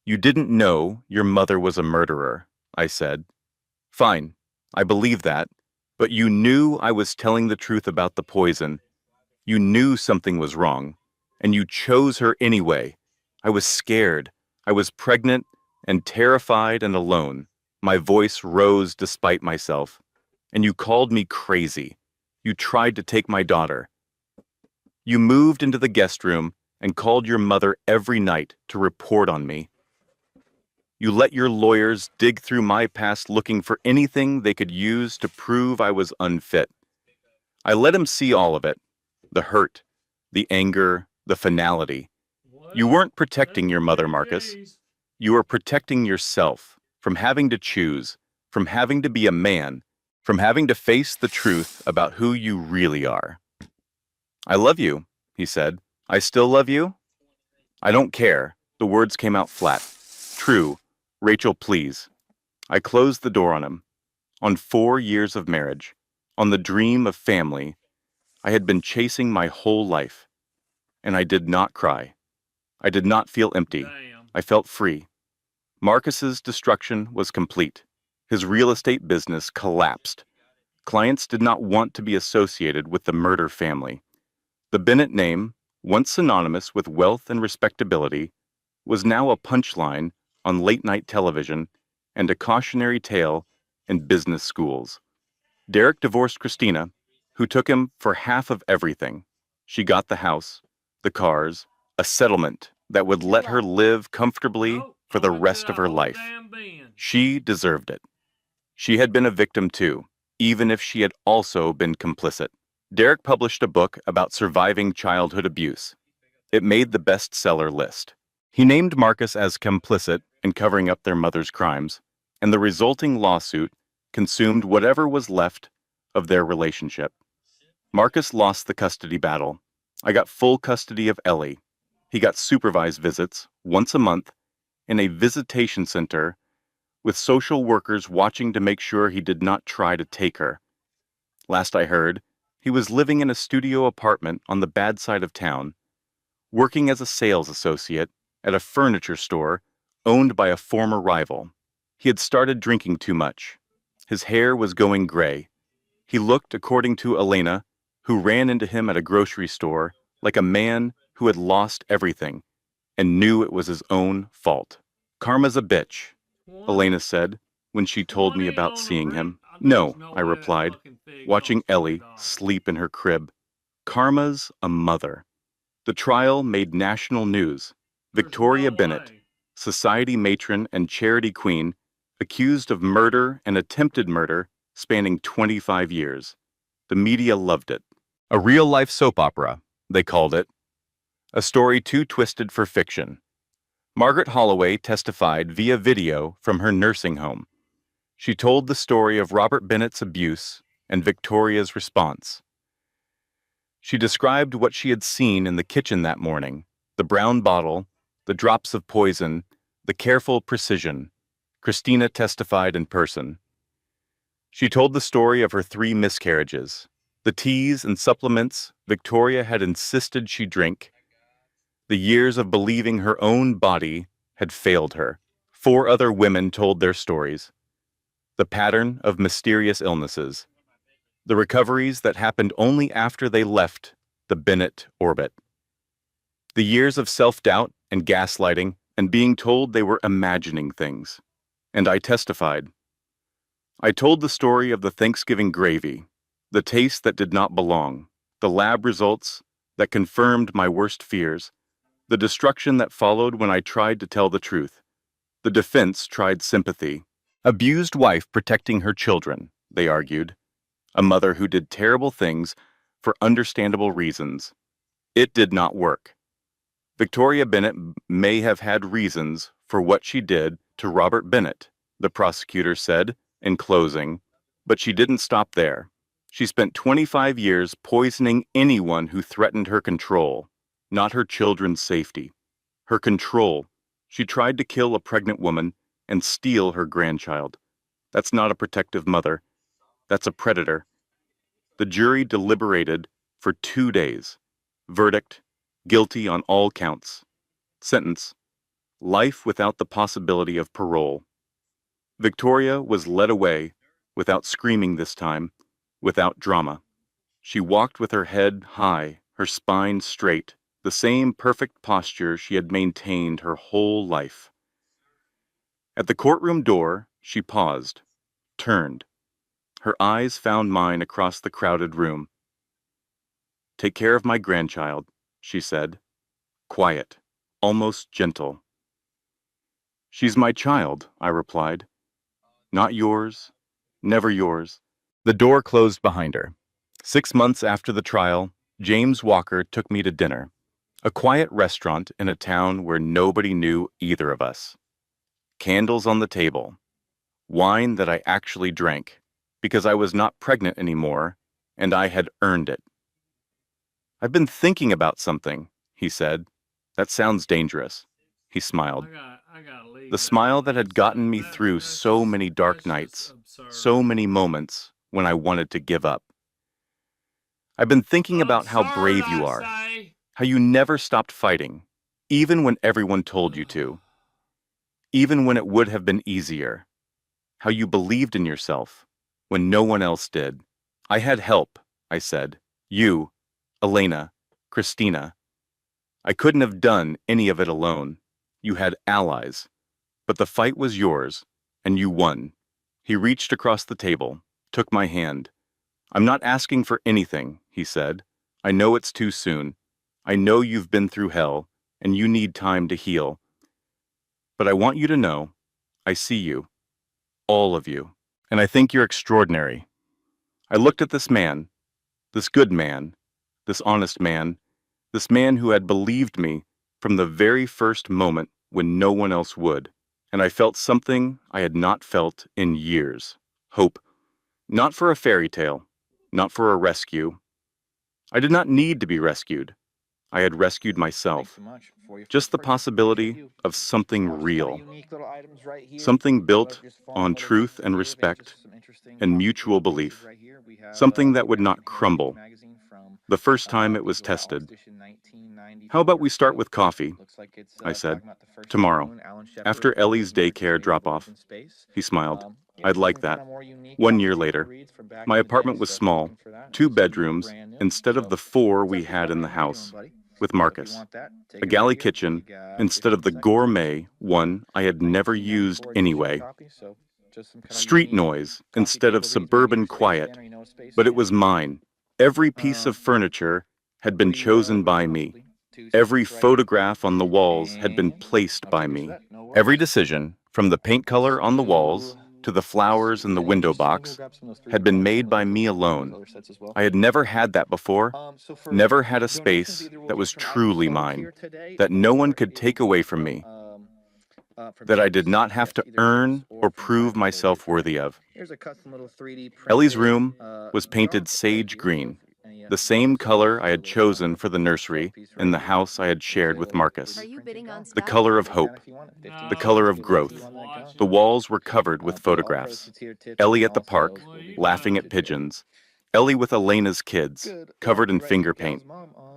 "You didn't know your mother was a murderer," I said. "Fine, I believe that, but you knew I was telling the truth about the poison. You knew something was wrong, and you chose her anyway. I was scared. I was pregnant and terrified and alone. My voice rose despite myself, and you called me crazy. You tried to take my daughter. You moved into the guest room and called your mother every night to report on me. You let your lawyers dig through my past looking for anything they could use to prove I was unfit. I let him see all of it, the hurt, the anger, the finality. You weren't protecting your mother, Marcus. You were protecting yourself from having to choose, from having to be a man, from having to face the truth about who you really are." "I love you," he said. "I still love you." "I don't care." The words came out flat. "True. Rachel, please." I closed the door on him. On 4 years of marriage, on the dream of family, I had been chasing my whole life. And I did not cry. I did not feel empty. Damn. I felt free. Marcus's destruction was complete. His real estate business collapsed. Clients did not want to be associated with the murder family. The Bennett name, once synonymous with wealth and respectability, was now a punchline on late-night television and a cautionary tale in business schools. Derek divorced Christina, who took him for half of everything. She got the house, the cars, a settlement that would let her live comfortably Nope, for I the went to rest that of her whole life. damn bin. She deserved it. She had been a victim too, even if she had also been complicit. Derek published a book about surviving childhood abuse. It made the bestseller list. He named Marcus as complicit in covering up their mother's crimes, and the resulting lawsuit consumed whatever was left of their relationship. Marcus lost the custody battle. I got full custody of Ellie. He got supervised visits once a month in a visitation center with social workers watching to make sure he did not try to take her. Last I heard, he was living in a studio apartment on the bad side of town, working as a sales associate at a furniture store owned by a former rival. He had started drinking too much. His hair was going gray. He looked, according to Elena, who ran into him at a grocery store, like a man who had lost everything and knew it was his own fault. "Karma's a bitch," Elena said when she told me about seeing him. "No," I replied, watching Ellie sleep in her crib. "Karma's a mother." The trial made national news. Victoria Bennett, society matron and charity queen, accused of murder and attempted murder spanning 25 years. The media loved it. A real-life soap opera, they called it. A story too twisted for fiction. Margaret Holloway testified via video from her nursing home. She told the story of Robert Bennett's abuse and Victoria's response. She described what she had seen in the kitchen that morning, the brown bottle, the drops of poison, the careful precision. Christina testified in person. She told the story of her 3 miscarriages, the teas and supplements Victoria had insisted she drink, The years of believing her own body had failed her. 4 other women told their stories. The pattern of mysterious illnesses. The recoveries that happened only after they left the Bennett orbit. The years of self-doubt and gaslighting and being told they were imagining things. And I testified. I told the story of the Thanksgiving gravy, the taste that did not belong, the lab results that confirmed my worst fears, the destruction that followed when I tried to tell the truth. The defense tried sympathy. Abused wife protecting her children, they argued. A mother who did terrible things for understandable reasons. It did not work. Victoria Bennett may have had reasons for what she did to Robert Bennett, the prosecutor said in closing, but she didn't stop there. She spent 25 years poisoning anyone who threatened her control, not her children's safety. Her control. She tried to kill a pregnant woman and steal her grandchild. That's not a protective mother. That's a predator. The jury deliberated for 2 days. Verdict, guilty on all counts. Sentence, life without the possibility of parole. Victoria was led away, without screaming this time, without drama. She walked with her head high, her spine straight, the same perfect posture she had maintained her whole life. At the courtroom door, she paused, turned. Her eyes found mine across the crowded room. "Take care of my grandchild," she said, quiet, almost gentle. "She's my child," I replied. "Not yours, never yours." The door closed behind her. 6 months after the trial, James Walker took me to dinner, a quiet restaurant in a town where nobody knew either of us. Candles on the table, wine that I actually drank, because I was not pregnant anymore, and I had earned it. "I've been thinking about something," he said. "That sounds dangerous." He smiled. I gotta leave. The smile that had gotten me through so many dark nights, so many moments when I wanted to give up. "I've been thinking about how brave you are, how you never stopped fighting, even when everyone told you to, even when it would have been easier, how you believed in yourself when no one else did. I had help," I said. "You, Elena, Christina. I couldn't have done any of it alone. You had allies. But the fight was yours, and you won." He reached across the table, took my hand. "I'm not asking for anything," he said. "I know it's too soon. I know you've been through hell, and you need time to heal. But I want you to know, I see you, all of you, and I think you're extraordinary." I looked at this man, this good man, this honest man, this man who had believed me from the very first moment when no one else would, and I felt something I had not felt in years. Hope. Not for a fairy tale, not for a rescue. I did not need to be rescued. I had rescued myself. Just the possibility of something real, something built on truth and respect and mutual belief, something that would not crumble the first time it was tested. "How about we start with coffee?" I said. "Tomorrow, after Ellie's daycare drop-off." He smiled. "I'd like that." 1 year later, my apartment was small, 2 bedrooms instead of the 4 we had in the house, with Marcus. A galley kitchen instead of the gourmet one I had never used anyway. Street noise instead of suburban quiet, but it was mine. Every piece of furniture had been chosen by me. Every photograph on the walls had been placed by me. Every decision, from the paint color on the walls to the flowers in the window box, had been made by me alone. I had never had that before, never had a space that was truly mine, that no one could take away from me, that I did not have to earn or prove myself worthy of. Ellie's room was painted sage green, the same color I had chosen for the nursery in the house I had shared with Marcus. Are you bidding on The stuff? color of hope, the color of growth. The walls were covered with photographs. Ellie at the park, laughing at pigeons. Ellie with Elena's kids, covered in finger paint.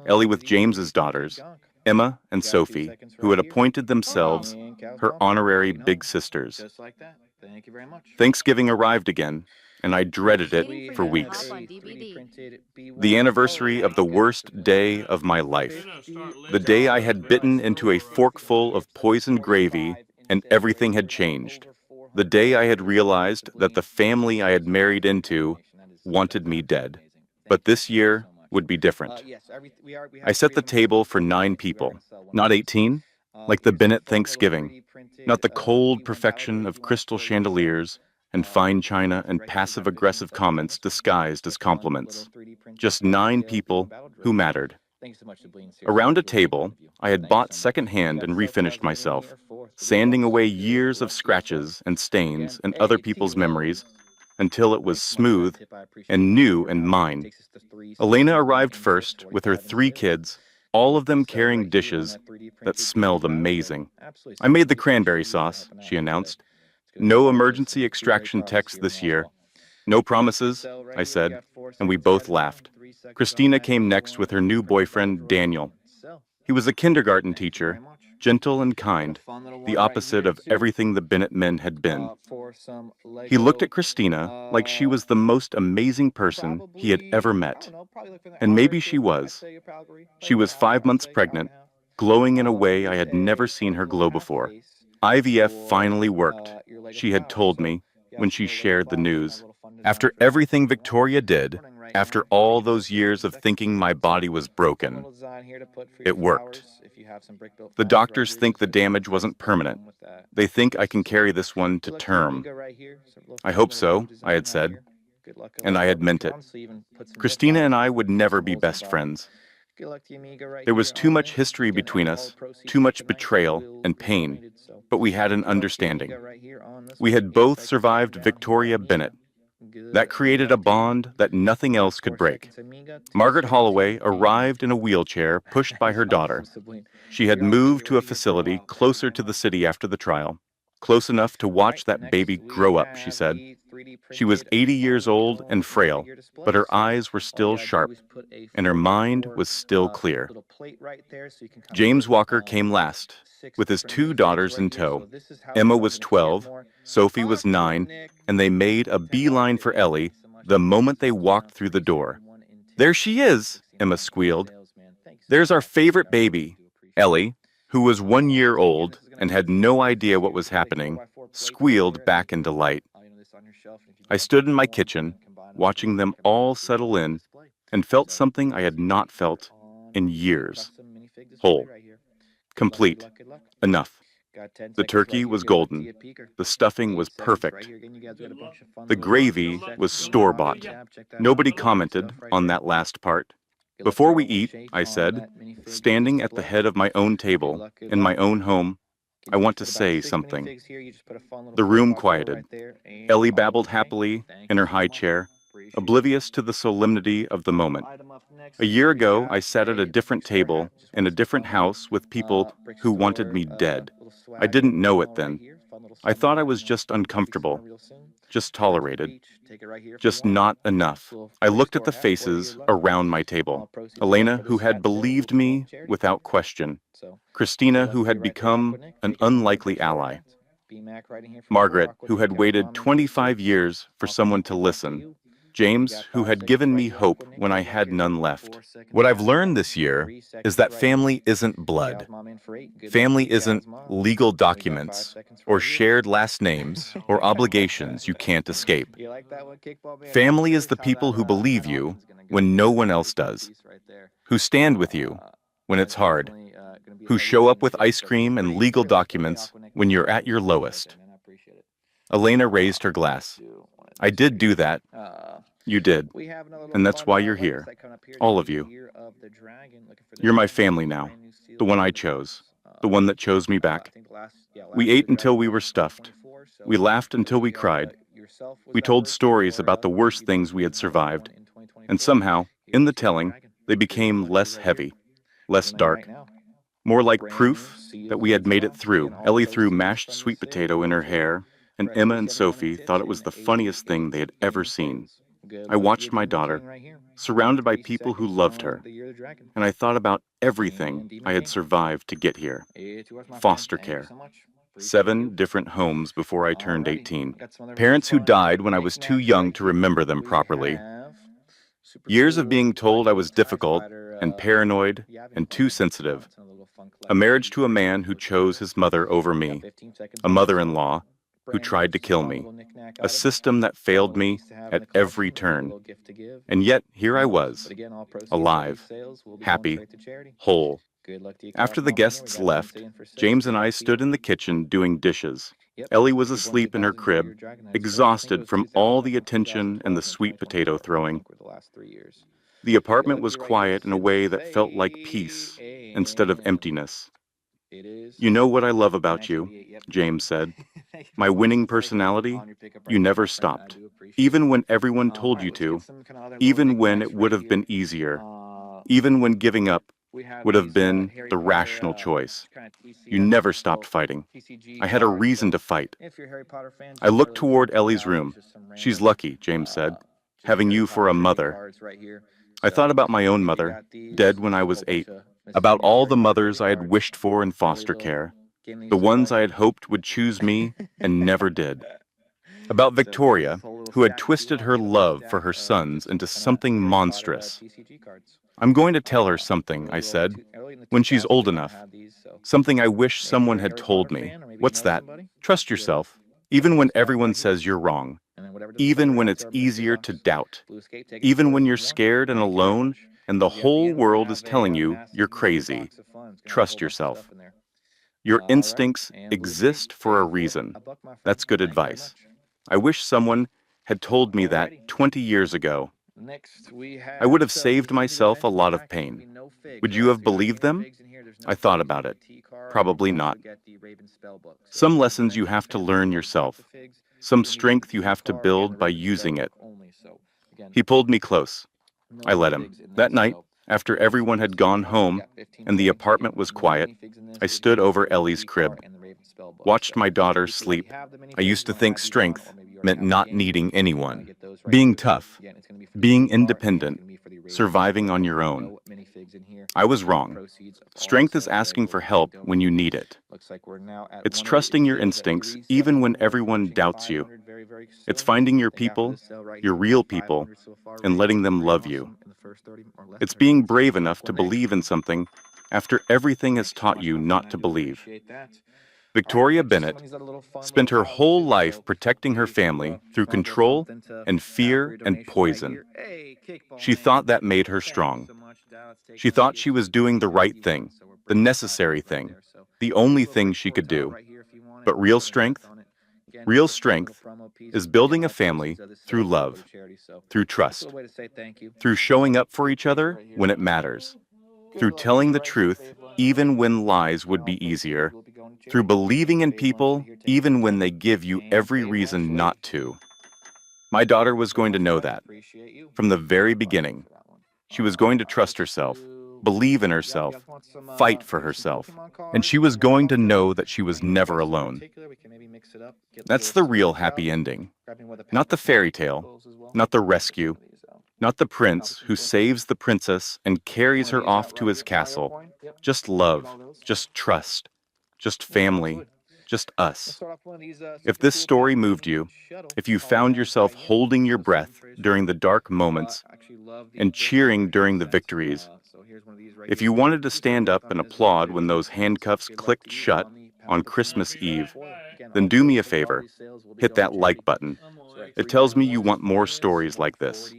Ellie with James's daughters, Emma and Sophie, who had appointed themselves her honorary big sisters. Just like that. Thank you very much. Thanksgiving arrived again, and I dreaded it Waiting for for you to weeks. drop on 3D DVD. printed The B1. anniversary of the worst day of my life. The day I had bitten into a forkful of poisoned gravy and everything had changed. The day I had realized that the family I had married into wanted me dead. But this year would be different. I set the table for 9 people, not 18, like the Bennett Thanksgiving, not the cold perfection of crystal chandeliers and fine china and passive-aggressive comments disguised as compliments. Just 9 people who mattered. Around a table, I had bought secondhand and refinished myself, sanding away years of scratches and stains and other people's memories until it was smooth and new and mine. Elena arrived first with her 3 kids, all of them carrying dishes that smelled amazing. I made the cranberry sauce, she announced. No emergency extraction text this year. No promises, I said, and we both laughed. Christina came next with her new boyfriend, Daniel. He was a kindergarten teacher, gentle and kind, the opposite of everything the Bennett men had been. He looked at Christina like she was the most amazing person he had ever met. And maybe she was. She was 5 months pregnant, glowing in a way I had never seen her glow before. IVF finally worked, she had told me when she shared the news. After everything Victoria did, after all those years of thinking my body was broken, it worked. The doctors think the damage wasn't permanent. They think I can carry this one to term. I hope so, I had said, and I had meant it. Christina and I would never be best friends. There was too much history between us, too much betrayal and pain, but we had an understanding. We had both survived Victoria Bennett. That created a bond that nothing else could break. Margaret Holloway arrived in a wheelchair pushed by her daughter. She had moved to a facility closer to the city after the trial, close enough to watch that baby grow up, she said. She was 80 years old and frail, but her eyes were still sharp, and her mind was still clear. James Walker came last, with his 2 daughters in tow. Emma was 12, Sophie was 9, and they made a beeline for Ellie the moment they walked through the door. "There she is," Emma squealed. "There's our favorite baby." Ellie, who was 1 year old and had no idea what was happening, squealed back in delight. I stood in my kitchen, watching them all settle in, and felt something I had not felt in years. Whole. Complete. Enough. The turkey was golden. The stuffing was perfect. The gravy was store-bought. Nobody commented on that last part. "Before we eat," I said, standing at the head of my own table, in my own home, "I want to say something." The room quieted. Ellie babbled happily in her high chair, oblivious to the solemnity of the moment. A year ago, I sat at a different table in a different house with people who wanted me dead. I didn't know it then. I thought I was just uncomfortable, just tolerated, just not enough. I looked at the faces around my table. Elena, who had believed me without question. Christina, who had become an unlikely ally. Margaret, who had waited 25 years for someone to listen. James, who had given me hope when I had none left. What I've learned this year is that family isn't blood. Family isn't legal documents or shared last names or obligations you can't escape. Family is the people who believe you when no one else does, who stand with you when it's hard, who show up with ice cream and legal documents when you're at your lowest. Elena raised her glass. I did do that. You did. And that's why you're here. All of you. You're my family now. The one I chose. The one that chose me back. We ate until we were stuffed. We laughed until we cried. We told stories about the worst things we had survived. And somehow, in the telling, they became less heavy, less dark. More like proof that we had made it through. Ellie threw mashed sweet potato in her hair, and Emma and Sophie thought it was the funniest thing they had ever seen. I watched my daughter, surrounded by people who loved her, and I thought about everything I had survived to get here. Foster care. 7 different homes before I turned 18. Parents who died when I was too young to remember them properly. Years of being told I was difficult and paranoid and too sensitive. A marriage to a man who chose his mother over me. A mother-in-law who tried to kill me. A system that failed me at every turn. And yet, here I was, alive, happy, whole. After the guests left, James and I stood in the kitchen doing dishes. Ellie was asleep in her crib, exhausted from all the attention and the sweet potato throwing. The apartment was quiet in a way that felt like peace instead of emptiness. You know what I love about you, James said. My winning personality, you never stopped. Even when everyone told you to, even when it would have been easier, even when giving up would have been the rational choice. You never stopped fighting. I had a reason to fight. I looked toward Ellie's room. She's lucky, James said, having you for a mother. I thought about my own mother, dead when I was 8, about all the mothers I had wished for in foster care, the ones I had hoped would choose me and never did. About Victoria, who had twisted her love for her sons into something monstrous. I'm going to tell her something, I said, when she's old enough. Something I wish someone had told me. What's that? Trust yourself, even when everyone says you're wrong. Even when it's easier to doubt. Even when you're scared and alone and the whole world is telling you you're crazy. Trust yourself. Your instincts exist for a reason. That's good advice. I wish someone had told me that 20 years ago. I would have saved myself a lot of pain. Would you have believed them? I thought about it. Probably not. Some lessons you have to learn yourself. Some strength you have to build by using it. He pulled me close. I let him. That night, after everyone had gone home and the apartment was quiet, I stood over Ellie's crib, watched my daughter sleep. I used to think strength meant not needing anyone, being tough, being independent, surviving on your own. I was wrong. Strength is asking for help when you need it. It's trusting your instincts even when everyone doubts you. It's finding your people, your real people, and letting them love you. It's being brave enough to believe in something after everything has taught you not to believe. Victoria Bennett spent her whole life protecting her family through control and fear and poison. She thought that made her strong. She thought she was doing the right thing, the necessary thing, the only thing she could do. But real strength is building a family through love, through trust, through showing up for each other when it matters, through telling the truth even when lies would be easier, through believing in people even when they give you every reason not to. My daughter was going to know that from the very beginning. She was going to trust herself, believe in herself, fight for herself, and she was going to know that she was never alone. That's the real happy ending. Not the fairy tale, not the rescue, not the prince who saves the princess and carries her off to his castle. Just love, just trust, just family, just us. If this story moved you, if you found yourself holding your breath during the dark moments and cheering during the victories, if you wanted to stand up and applaud when those handcuffs clicked shut on Christmas Eve, then do me a favor, hit that like button. It tells me you want more stories like this.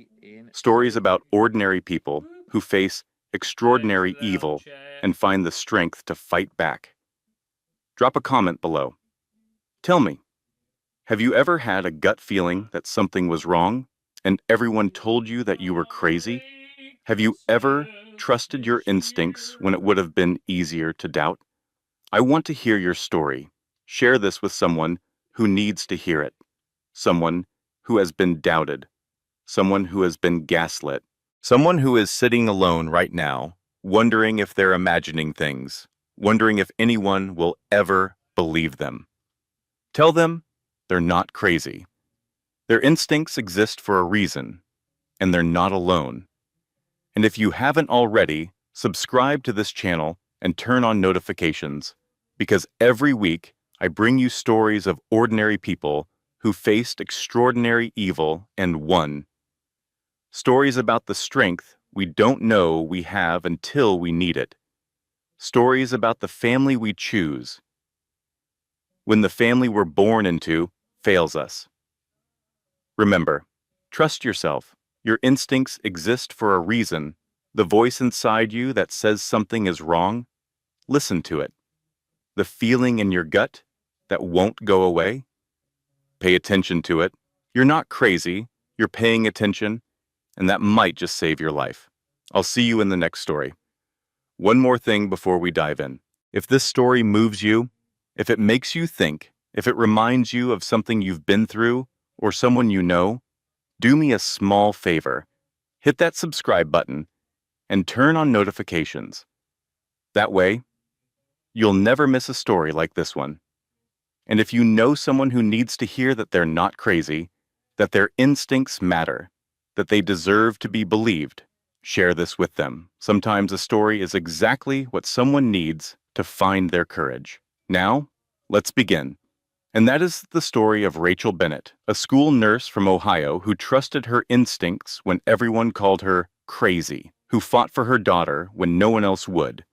Stories about ordinary people who face extraordinary evil and find the strength to fight back. Drop a comment below. Tell me, have you ever had a gut feeling that something was wrong and everyone told you that you were crazy? Have you ever trusted your instincts when it would have been easier to doubt? I want to hear your story. Share this with someone who needs to hear it. Someone who has been doubted. Someone who has been gaslit. Someone who is sitting alone right now, wondering if they're imagining things, wondering if anyone will ever believe them. Tell them they're not crazy. Their instincts exist for a reason, and they're not alone. And if you haven't already, subscribe to this channel and turn on notifications, because every week I bring you stories of ordinary people who faced extraordinary evil and won. Stories about the strength we don't know we have until we need it. Stories about the family we choose when the family we're born into fails us. Remember, trust yourself. Your instincts exist for a reason. The voice inside you that says something is wrong, listen to it. The feeling in your gut that won't go away, pay attention to it. You're not crazy, you're paying attention, and that might just save your life. I'll see you in the next story. One more thing before we dive in. If this story moves you, if it makes you think, if it reminds you of something you've been through or someone you know, do me a small favor. Hit that subscribe button and turn on notifications. That way, you'll never miss a story like this one. And if you know someone who needs to hear that they're not crazy, that their instincts matter, that they deserve to be believed, share this with them. Sometimes a story is exactly what someone needs to find their courage. Now, let's begin. And that is the story of Rachel Bennett, a school nurse from Ohio who trusted her instincts when everyone called her crazy, who fought for her daughter when no one else would,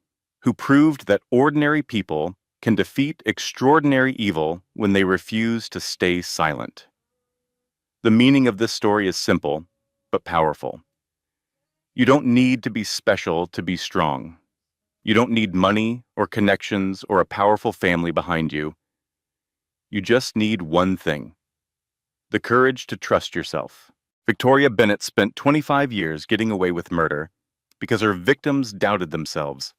who proved that ordinary people can defeat extraordinary evil when they refuse to stay silent. The meaning of this story is simple, but powerful. You don't need to be special to be strong. You don't need money or connections or a powerful family behind you. You just need one thing: the courage to trust yourself. Victoria Bennett spent 25 years getting away with murder because her victims doubted themselves,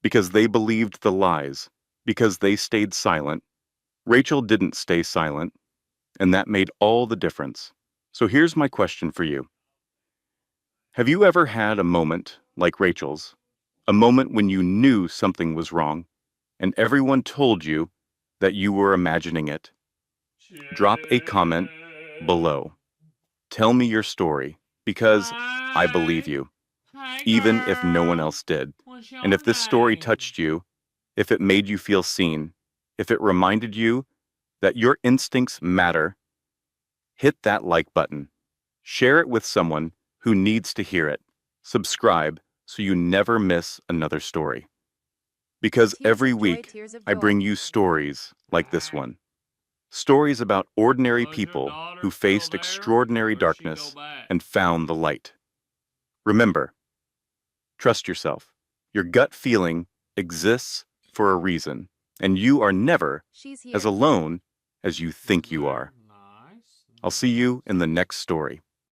because they believed the lies, because they stayed silent. Rachel didn't stay silent, and that made all the difference. So here's my question for you. Have you ever had a moment like Rachel's, a moment when you knew something was wrong, and everyone told you that you were imagining it? Drop a comment below. Tell me your story, because I believe you, even if no one else did. And if this story touched you, if it made you feel seen, if it reminded you that your instincts matter, hit that like button. Share it with someone who needs to hear it. Subscribe so you never miss another story. Because every week, I bring you stories like this one. Stories about ordinary people who faced extraordinary darkness and found the light. Remember, trust yourself. Your gut feeling exists for a reason, and you are never as alone as you think you are. I'll see you in the next story.